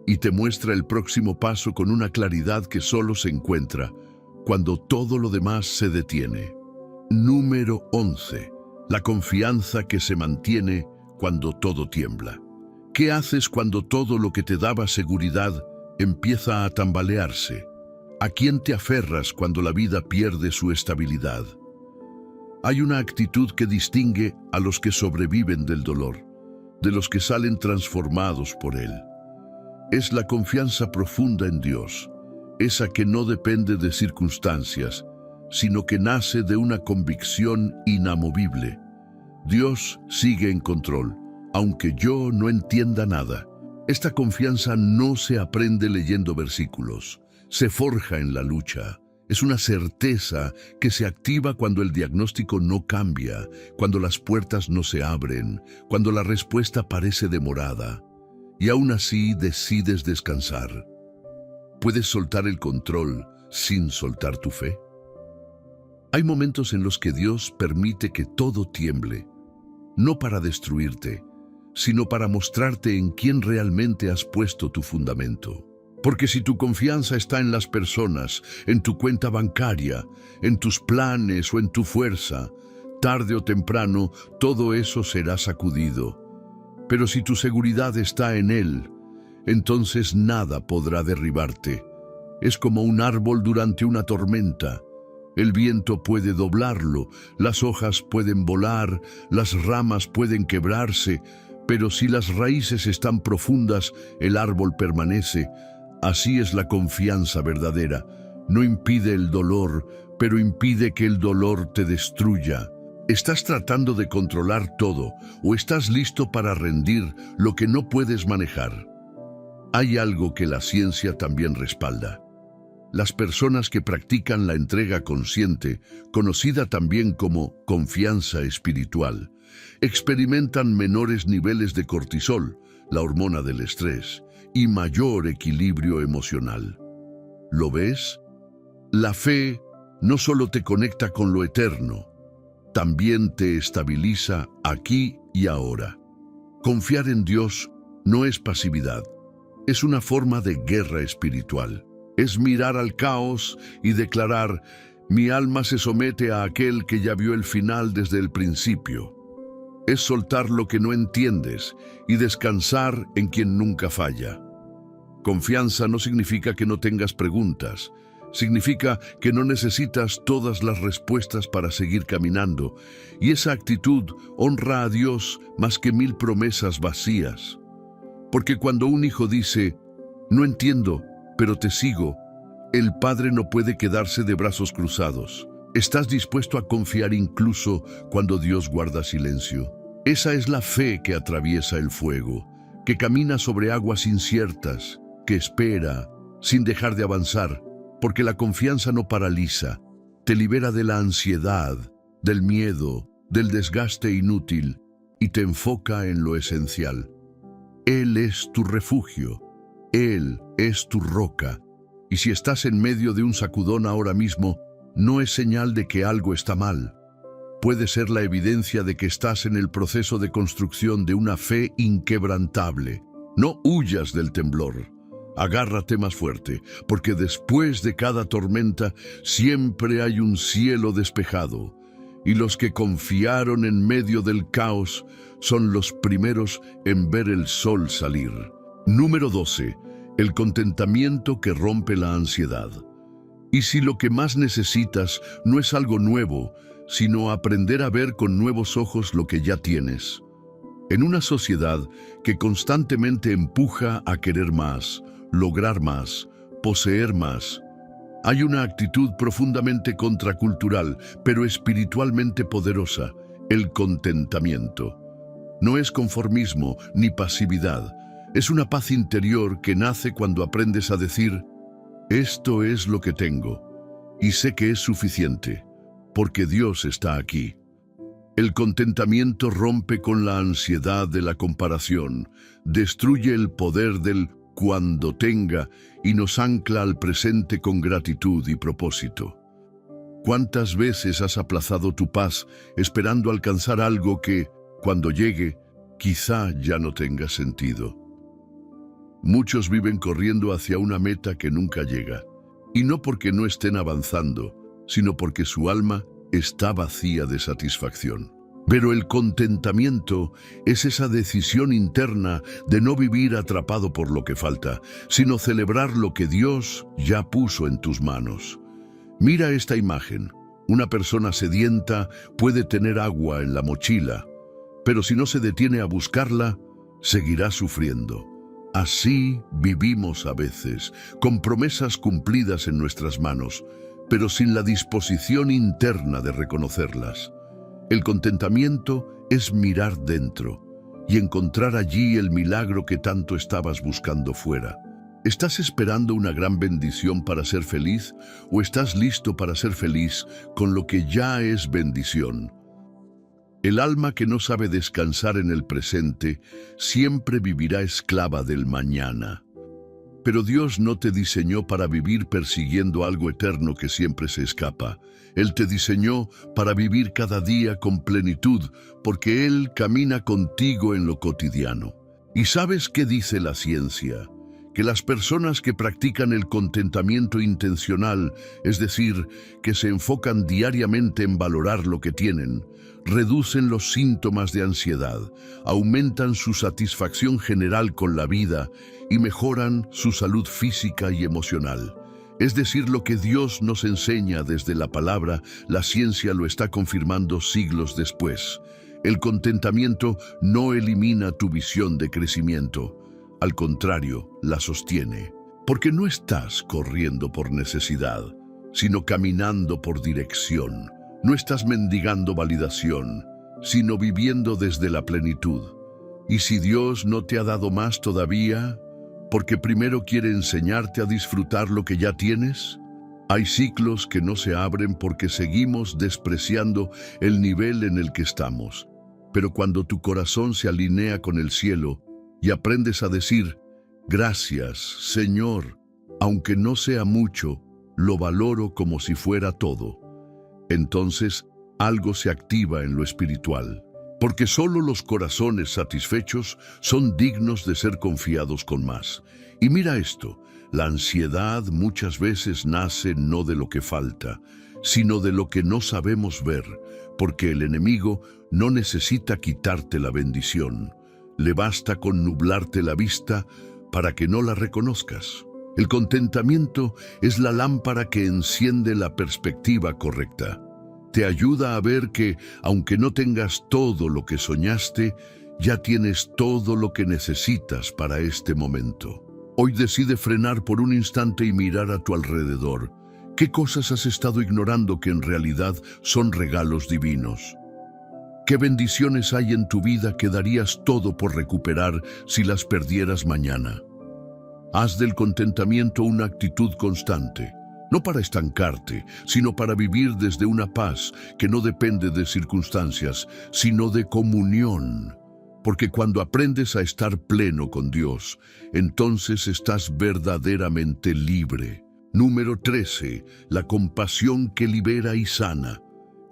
Speaker 1: y te muestra el próximo paso con una claridad que solo se encuentra cuando todo lo demás se detiene. Número 11. La confianza que se mantiene cuando todo tiembla. ¿Qué haces cuando todo lo que te daba seguridad empieza a tambalearse? ¿A quién te aferras cuando la vida pierde su estabilidad? Hay una actitud que distingue a los que sobreviven del dolor, de los que salen transformados por él. Es la confianza profunda en Dios, esa que no depende de circunstancias, sino que nace de una convicción inamovible. Dios sigue en control, aunque yo no entienda nada. Esta confianza no se aprende leyendo versículos, se forja en la lucha. Es una certeza que se activa cuando el diagnóstico no cambia, cuando las puertas no se abren, cuando la respuesta parece demorada. Y aún así decides descansar. ¿Puedes soltar el control sin soltar tu fe? Hay momentos en los que Dios permite que todo tiemble, no para destruirte, sino para mostrarte en quién realmente has puesto tu fundamento. Porque si tu confianza está en las personas, en tu cuenta bancaria, en tus planes o en tu fuerza, tarde o temprano todo eso será sacudido. Pero si tu seguridad está en Él, entonces nada podrá derribarte. Es como un árbol durante una tormenta. El viento puede doblarlo, las hojas pueden volar, las ramas pueden quebrarse, pero si las raíces están profundas, el árbol permanece. Así es la confianza verdadera. No impide el dolor, pero impide que el dolor te destruya. ¿Estás tratando de controlar todo o estás listo para rendir lo que no puedes manejar? Hay algo que la ciencia también respalda. Las personas que practican la entrega consciente, conocida también como confianza espiritual, experimentan menores niveles de cortisol, la hormona del estrés, y mayor equilibrio emocional. ¿Lo ves? La fe no solo te conecta con lo eterno, también te estabiliza aquí y ahora. Confiar en Dios no es pasividad, es una forma de guerra espiritual. Es mirar al caos y declarar, mi alma se somete a aquel que ya vio el final desde el principio. Es soltar lo que no entiendes y descansar en quien nunca falla. Confianza no significa que no tengas preguntas. Significa que no necesitas todas las respuestas para seguir caminando, y esa actitud honra a Dios más que 1000 promesas vacías. Porque cuando un hijo dice, no entiendo, pero te sigo, El padre no puede quedarse de brazos cruzados. Estás dispuesto a confiar incluso cuando Dios guarda silencio. Esa es la fe que atraviesa el fuego, que camina sobre aguas inciertas, que espera sin dejar de avanzar, porque la confianza no paraliza, te libera de la ansiedad, del miedo, del desgaste inútil y te enfoca en lo esencial. Él es tu refugio, Él es tu roca, y si estás en medio de un sacudón ahora mismo, no es señal de que algo está mal. Puede ser la evidencia de que estás en el proceso de construcción de una fe inquebrantable. No huyas del temblor. Agárrate más fuerte, porque después de cada tormenta siempre hay un cielo despejado, y los que confiaron en medio del caos son los primeros en ver el sol salir. Número 12. El contentamiento que rompe la ansiedad. Y si lo que más necesitas no es algo nuevo, sino aprender a ver con nuevos ojos lo que ya tienes. En una sociedad que constantemente empuja a querer más, lograr más, poseer más, hay una actitud profundamente contracultural, pero espiritualmente poderosa: el contentamiento. No es conformismo ni pasividad, es una paz interior que nace cuando aprendes a decir: esto es lo que tengo, y sé que es suficiente, porque Dios está aquí. El contentamiento rompe con la ansiedad de la comparación, destruye el poder del cuando tenga y nos ancla al presente con gratitud y propósito. ¿Cuántas veces has aplazado tu paz esperando alcanzar algo que, cuando llegue, quizá ya no tenga sentido? Muchos viven corriendo hacia una meta que nunca llega, y no porque no estén avanzando, sino porque su alma está vacía de satisfacción. Pero el contentamiento es esa decisión interna de no vivir atrapado por lo que falta, sino celebrar lo que Dios ya puso en tus manos. Mira esta imagen. Una persona sedienta puede tener agua en la mochila, pero si no se detiene a buscarla, seguirá sufriendo. Así vivimos a veces, con promesas cumplidas en nuestras manos, pero sin la disposición interna de reconocerlas. El contentamiento es mirar dentro y encontrar allí el milagro que tanto estabas buscando fuera. ¿Estás esperando una gran bendición para ser feliz o estás listo para ser feliz con lo que ya es bendición? El alma que no sabe descansar en el presente siempre vivirá esclava del mañana. Pero Dios no te diseñó para vivir persiguiendo algo eterno que siempre se escapa. Él te diseñó para vivir cada día con plenitud, porque Él camina contigo en lo cotidiano. ¿Y sabes qué dice la ciencia? Que las personas que practican el contentamiento intencional, es decir, que se enfocan diariamente en valorar lo que tienen, reducen los síntomas de ansiedad, aumentan su satisfacción general con la vida y mejoran su salud física y emocional. Es decir, lo que Dios nos enseña desde la palabra, la ciencia lo está confirmando siglos después. El contentamiento no elimina tu visión de crecimiento. Al contrario, la sostiene, porque no estás corriendo por necesidad, sino caminando por dirección. No estás mendigando validación, sino viviendo desde la plenitud. Y si Dios no te ha dado más todavía, porque primero quiere enseñarte a disfrutar lo que ya tienes, hay ciclos que no se abren porque seguimos despreciando el nivel en el que estamos. Pero cuando tu corazón se alinea con el cielo, y aprendes a decir: gracias, Señor, aunque no sea mucho, lo valoro como si fuera todo. Entonces, algo se activa en lo espiritual, porque solo los corazones satisfechos son dignos de ser confiados con más. Y mira esto, la ansiedad muchas veces nace no de lo que falta, sino de lo que no sabemos ver, porque el enemigo no necesita quitarte la bendición. Le basta con nublarte la vista para que no la reconozcas. El contentamiento es la lámpara que enciende la perspectiva correcta. Te ayuda a ver que, aunque no tengas todo lo que soñaste, ya tienes todo lo que necesitas para este momento. Hoy decide frenar por un instante y mirar a tu alrededor. ¿Qué cosas has estado ignorando que en realidad son regalos divinos? ¿Qué bendiciones hay en tu vida que darías todo por recuperar si las perdieras mañana? Haz del contentamiento una actitud constante, no para estancarte, sino para vivir desde una paz que no depende de circunstancias, sino de comunión. Porque cuando aprendes a estar pleno con Dios, entonces estás verdaderamente libre. Número 13. La compasión que libera y sana.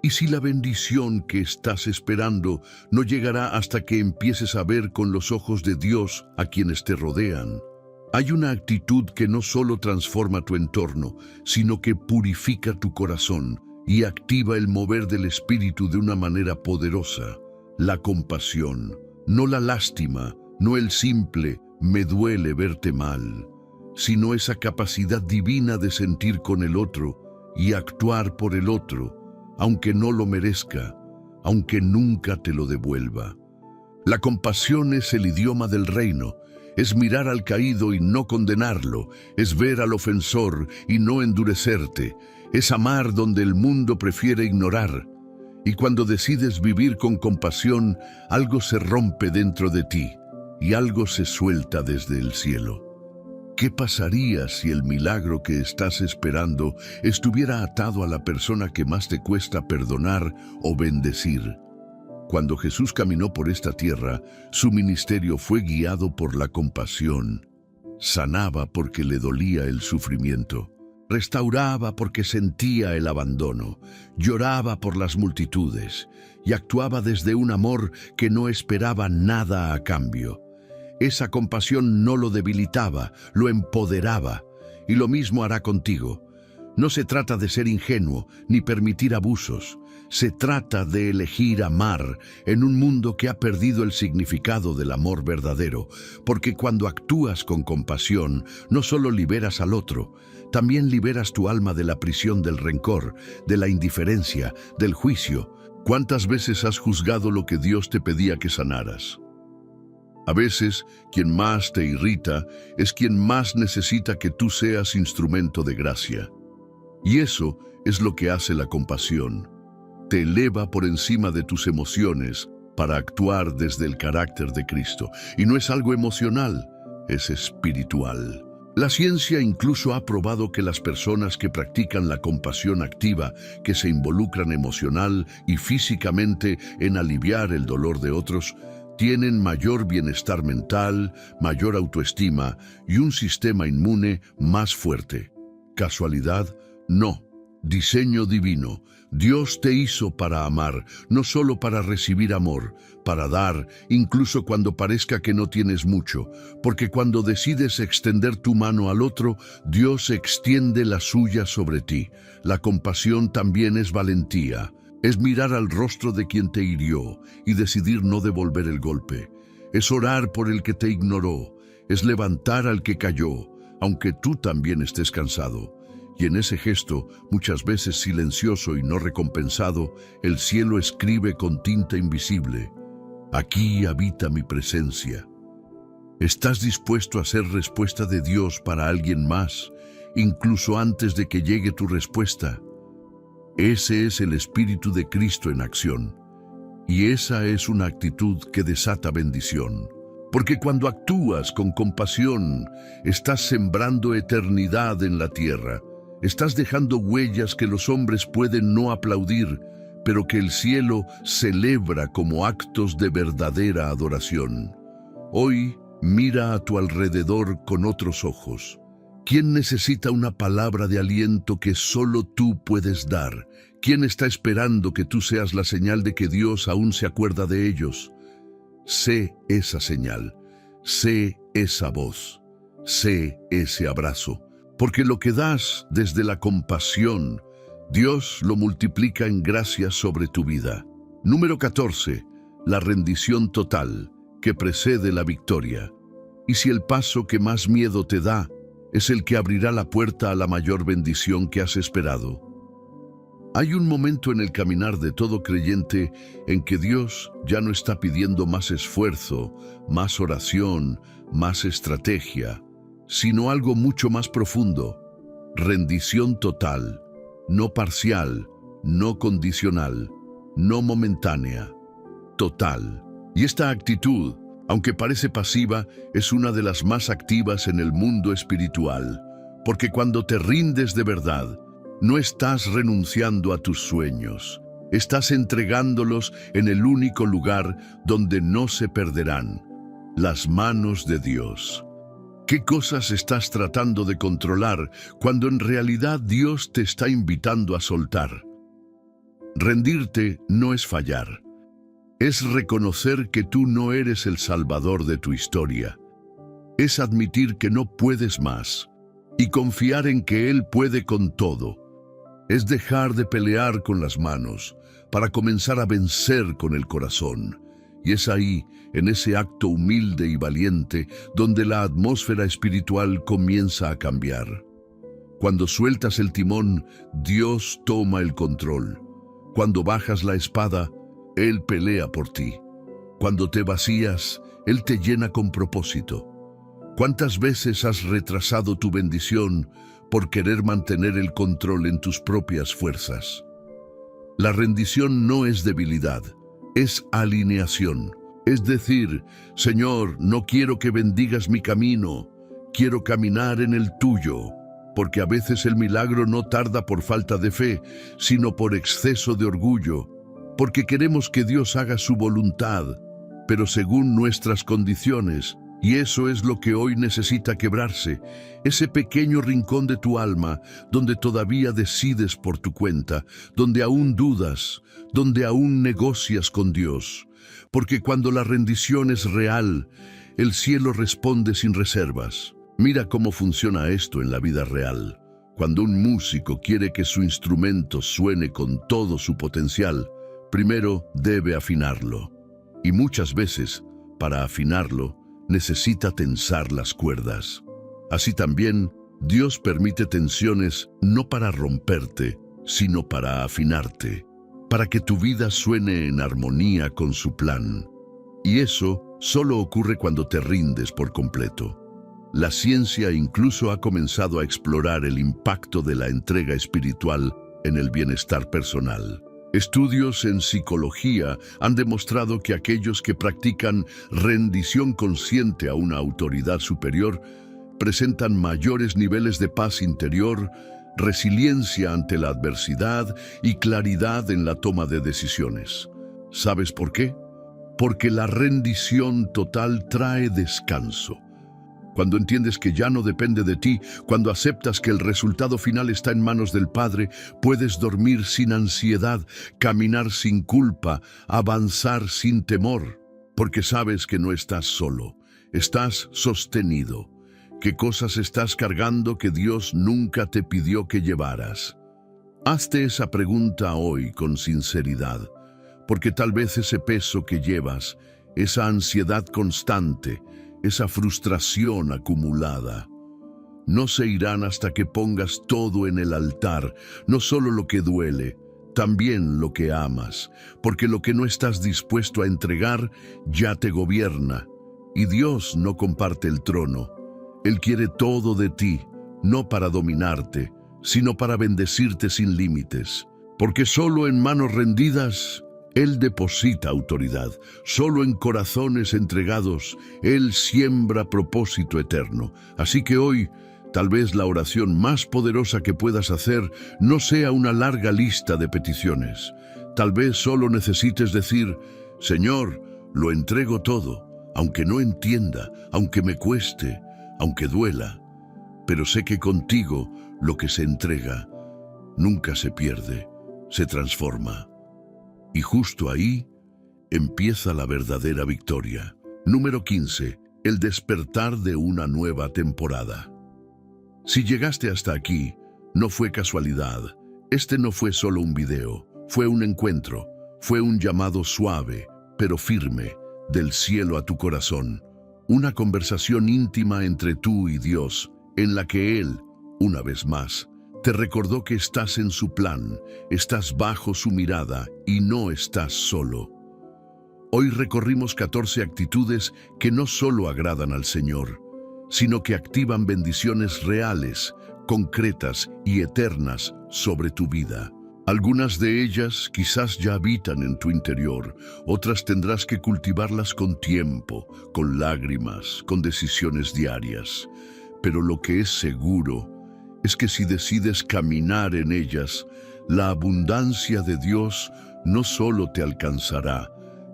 Speaker 1: ¿Y si la bendición que estás esperando no llegará hasta que empieces a ver con los ojos de Dios a quienes te rodean? Hay una actitud que no solo transforma tu entorno, sino que purifica tu corazón y activa el mover del espíritu de una manera poderosa. La compasión, no la lástima, no el simple «me duele verte mal», sino esa capacidad divina de sentir con el otro y actuar por el otro, aunque no lo merezca, aunque nunca te lo devuelva. La compasión es el idioma del reino. Es mirar al caído y no condenarlo, es ver al ofensor y no endurecerte, es amar donde el mundo prefiere ignorar. Y cuando decides vivir con compasión, algo se rompe dentro de ti y algo se suelta desde el cielo. ¿Qué pasaría si el milagro que estás esperando estuviera atado a la persona que más te cuesta perdonar o bendecir? Cuando Jesús caminó por esta tierra, su ministerio fue guiado por la compasión. Sanaba porque le dolía el sufrimiento. Restauraba porque sentía el abandono. Lloraba por las multitudes. Y actuaba desde un amor que no esperaba nada a cambio. Esa compasión no lo debilitaba, lo empoderaba. Y lo mismo hará contigo. No se trata de ser ingenuo ni permitir abusos. Se trata de elegir amar en un mundo que ha perdido el significado del amor verdadero, porque cuando actúas con compasión, no solo liberas al otro, también liberas tu alma de la prisión del rencor, de la indiferencia, del juicio. ¿Cuántas veces has juzgado lo que Dios te pedía que sanaras? A veces, quien más te irrita es quien más necesita que tú seas instrumento de gracia. Y eso es lo que hace la compasión. Te eleva por encima de tus emociones para actuar desde el carácter de Cristo. Y no es algo emocional, es espiritual. La ciencia incluso ha probado que las personas que practican la compasión activa, que se involucran emocional y físicamente en aliviar el dolor de otros, tienen mayor bienestar mental, mayor autoestima y un sistema inmune más fuerte. ¿Casualidad? No. Diseño divino. Dios te hizo para amar, no solo para recibir amor, para dar, incluso cuando parezca que no tienes mucho, porque cuando decides extender tu mano al otro, Dios extiende la suya sobre ti. La compasión también es valentía, es mirar al rostro de quien te hirió y decidir no devolver el golpe. Es orar por el que te ignoró, es levantar al que cayó, aunque tú también estés cansado. Y en ese gesto, muchas veces silencioso y no recompensado, el cielo escribe con tinta invisible: aquí habita mi presencia. ¿Estás dispuesto a ser respuesta de Dios para alguien más, incluso antes de que llegue tu respuesta? Ese es el Espíritu de Cristo en acción. Y esa es una actitud que desata bendición. Porque cuando actúas con compasión, estás sembrando eternidad en la tierra. Estás dejando huellas que los hombres pueden no aplaudir, pero que el cielo celebra como actos de verdadera adoración. Hoy mira a tu alrededor con otros ojos. ¿Quién necesita una palabra de aliento que solo tú puedes dar? ¿Quién está esperando que tú seas la señal de que Dios aún se acuerda de ellos? Sé esa señal, sé esa voz, sé ese abrazo. Porque lo que das desde la compasión, Dios lo multiplica en gracia sobre tu vida. Número 14. La rendición total, que precede la victoria. Y si el paso que más miedo te da es el que abrirá la puerta a la mayor bendición que has esperado. Hay un momento en el caminar de todo creyente en que Dios ya no está pidiendo más esfuerzo, más oración, más estrategia, sino algo mucho más profundo: rendición total, no parcial, no condicional, no momentánea, total. Y esta actitud, aunque parece pasiva, es una de las más activas en el mundo espiritual, porque cuando te rindes de verdad, no estás renunciando a tus sueños, estás entregándolos en el único lugar donde no se perderán: las manos de Dios. ¿Qué cosas estás tratando de controlar cuando en realidad Dios te está invitando a soltar? Rendirte no es fallar. Es reconocer que tú no eres el salvador de tu historia. Es admitir que no puedes más y confiar en que Él puede con todo. Es dejar de pelear con las manos para comenzar a vencer con el corazón. Y es ahí, en ese acto humilde y valiente, donde la atmósfera espiritual comienza a cambiar. Cuando sueltas el timón, Dios toma el control. Cuando bajas la espada, Él pelea por ti. Cuando te vacías, Él te llena con propósito. ¿Cuántas veces has retrasado tu bendición por querer mantener el control en tus propias fuerzas? La rendición no es debilidad, es alineación. Es decir, Señor, no quiero que bendigas mi camino, quiero caminar en el tuyo. Porque a veces el milagro no tarda por falta de fe, sino por exceso de orgullo, porque queremos que Dios haga su voluntad, pero según nuestras condiciones, y eso es lo que hoy necesita quebrarse, ese pequeño rincón de tu alma donde todavía decides por tu cuenta, donde aún dudas, donde aún negocias con Dios, porque cuando la rendición es real, el cielo responde sin reservas. Mira cómo funciona esto en la vida real. Cuando un músico quiere que su instrumento suene con todo su potencial, primero debe afinarlo. Y muchas veces, para afinarlo, necesita tensar las cuerdas. Así también, Dios permite tensiones no para romperte, sino para afinarte, para que tu vida suene en armonía con su plan. Y eso solo ocurre cuando te rindes por completo. La ciencia incluso ha comenzado a explorar el impacto de la entrega espiritual en el bienestar personal. Estudios en psicología han demostrado que aquellos que practican rendición consciente a una autoridad superior presentan mayores niveles de paz interior, resiliencia ante la adversidad y claridad en la toma de decisiones. ¿Sabes por qué? Porque la rendición total trae descanso. Cuando entiendes que ya no depende de ti, cuando aceptas que el resultado final está en manos del Padre, puedes dormir sin ansiedad, caminar sin culpa, avanzar sin temor, porque sabes que no estás solo, estás sostenido. ¿Qué cosas estás cargando que Dios nunca te pidió que llevaras? Hazte esa pregunta hoy con sinceridad, porque tal vez ese peso que llevas, esa ansiedad constante, esa frustración acumulada, no se irán hasta que pongas todo en el altar, no solo lo que duele, también lo que amas, porque lo que no estás dispuesto a entregar ya te gobierna, y Dios no comparte el trono. Él quiere todo de ti, no para dominarte, sino para bendecirte sin límites, porque solo en manos rendidas Él deposita autoridad. Solo en corazones entregados, Él siembra propósito eterno. Así que hoy, tal vez la oración más poderosa que puedas hacer no sea una larga lista de peticiones. Tal vez solo necesites decir: Señor, lo entrego todo, aunque no entienda, aunque me cueste, aunque duela. Pero sé que contigo lo que se entrega nunca se pierde, se transforma. Y justo ahí empieza la verdadera victoria. Número 15. El despertar de una nueva temporada. Si llegaste hasta aquí, no fue casualidad. Este no fue solo un video, fue un encuentro, fue un llamado suave, pero firme, del cielo a tu corazón. Una conversación íntima entre tú y Dios, en la que Él, una vez más, te recordó que estás en su plan, estás bajo su mirada y no estás solo. Hoy recorrimos 14 actitudes que no solo agradan al Señor, sino que activan bendiciones reales, concretas y eternas sobre tu vida. Algunas de ellas quizás ya habitan en tu interior, otras tendrás que cultivarlas con tiempo, con lágrimas, con decisiones diarias. Pero lo que es seguro es que si decides caminar en ellas, la abundancia de Dios no solo te alcanzará,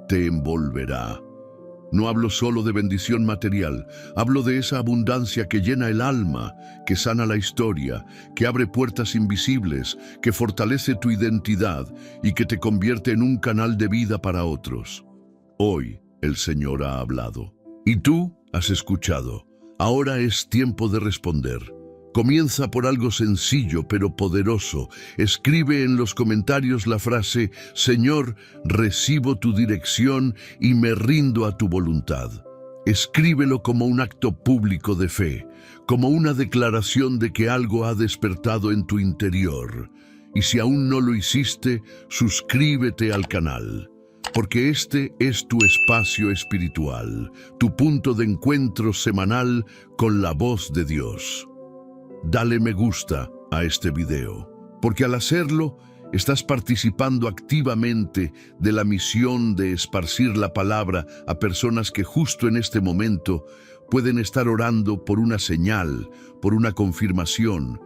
Speaker 1: te envolverá. No hablo solo de bendición material, hablo de esa abundancia que llena el alma, que sana la historia, que abre puertas invisibles, que fortalece tu identidad y que te convierte en un canal de vida para otros. Hoy el Señor ha hablado y tú has escuchado. Ahora es tiempo de responder. Comienza por algo sencillo pero poderoso. Escribe en los comentarios la frase: Señor, recibo tu dirección y me rindo a tu voluntad. Escríbelo como un acto público de fe, como una declaración de que algo ha despertado en tu interior. Y si aún no lo hiciste, suscríbete al canal, porque este es tu espacio espiritual, tu punto de encuentro semanal con la voz de Dios. Dale me gusta a este video, porque al hacerlo estás participando activamente de la misión de esparcir la palabra a personas que justo en este momento pueden estar orando por una señal, por una confirmación,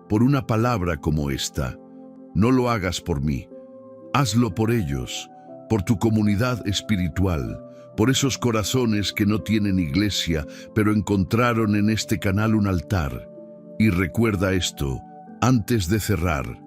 Speaker 1: por una palabra como esta. No lo hagas por mí, hazlo por ellos, por tu comunidad espiritual, por esos corazones que no tienen iglesia, pero encontraron en este canal un altar. Y recuerda esto, antes de cerrar,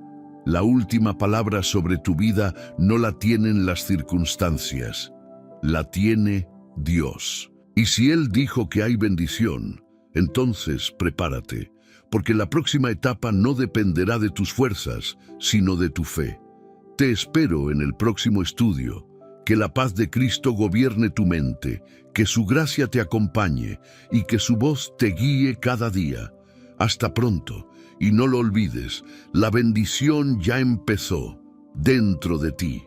Speaker 1: la última palabra sobre tu vida no la tienen las circunstancias, la tiene Dios. Y si Él dijo que hay bendición, entonces prepárate, porque la próxima etapa no dependerá de tus fuerzas, sino de tu fe. Te espero en el próximo estudio. Que la paz de Cristo gobierne tu mente, que su gracia te acompañe y que su voz te guíe cada día. Hasta pronto, y no lo olvides, la bendición ya empezó dentro de ti.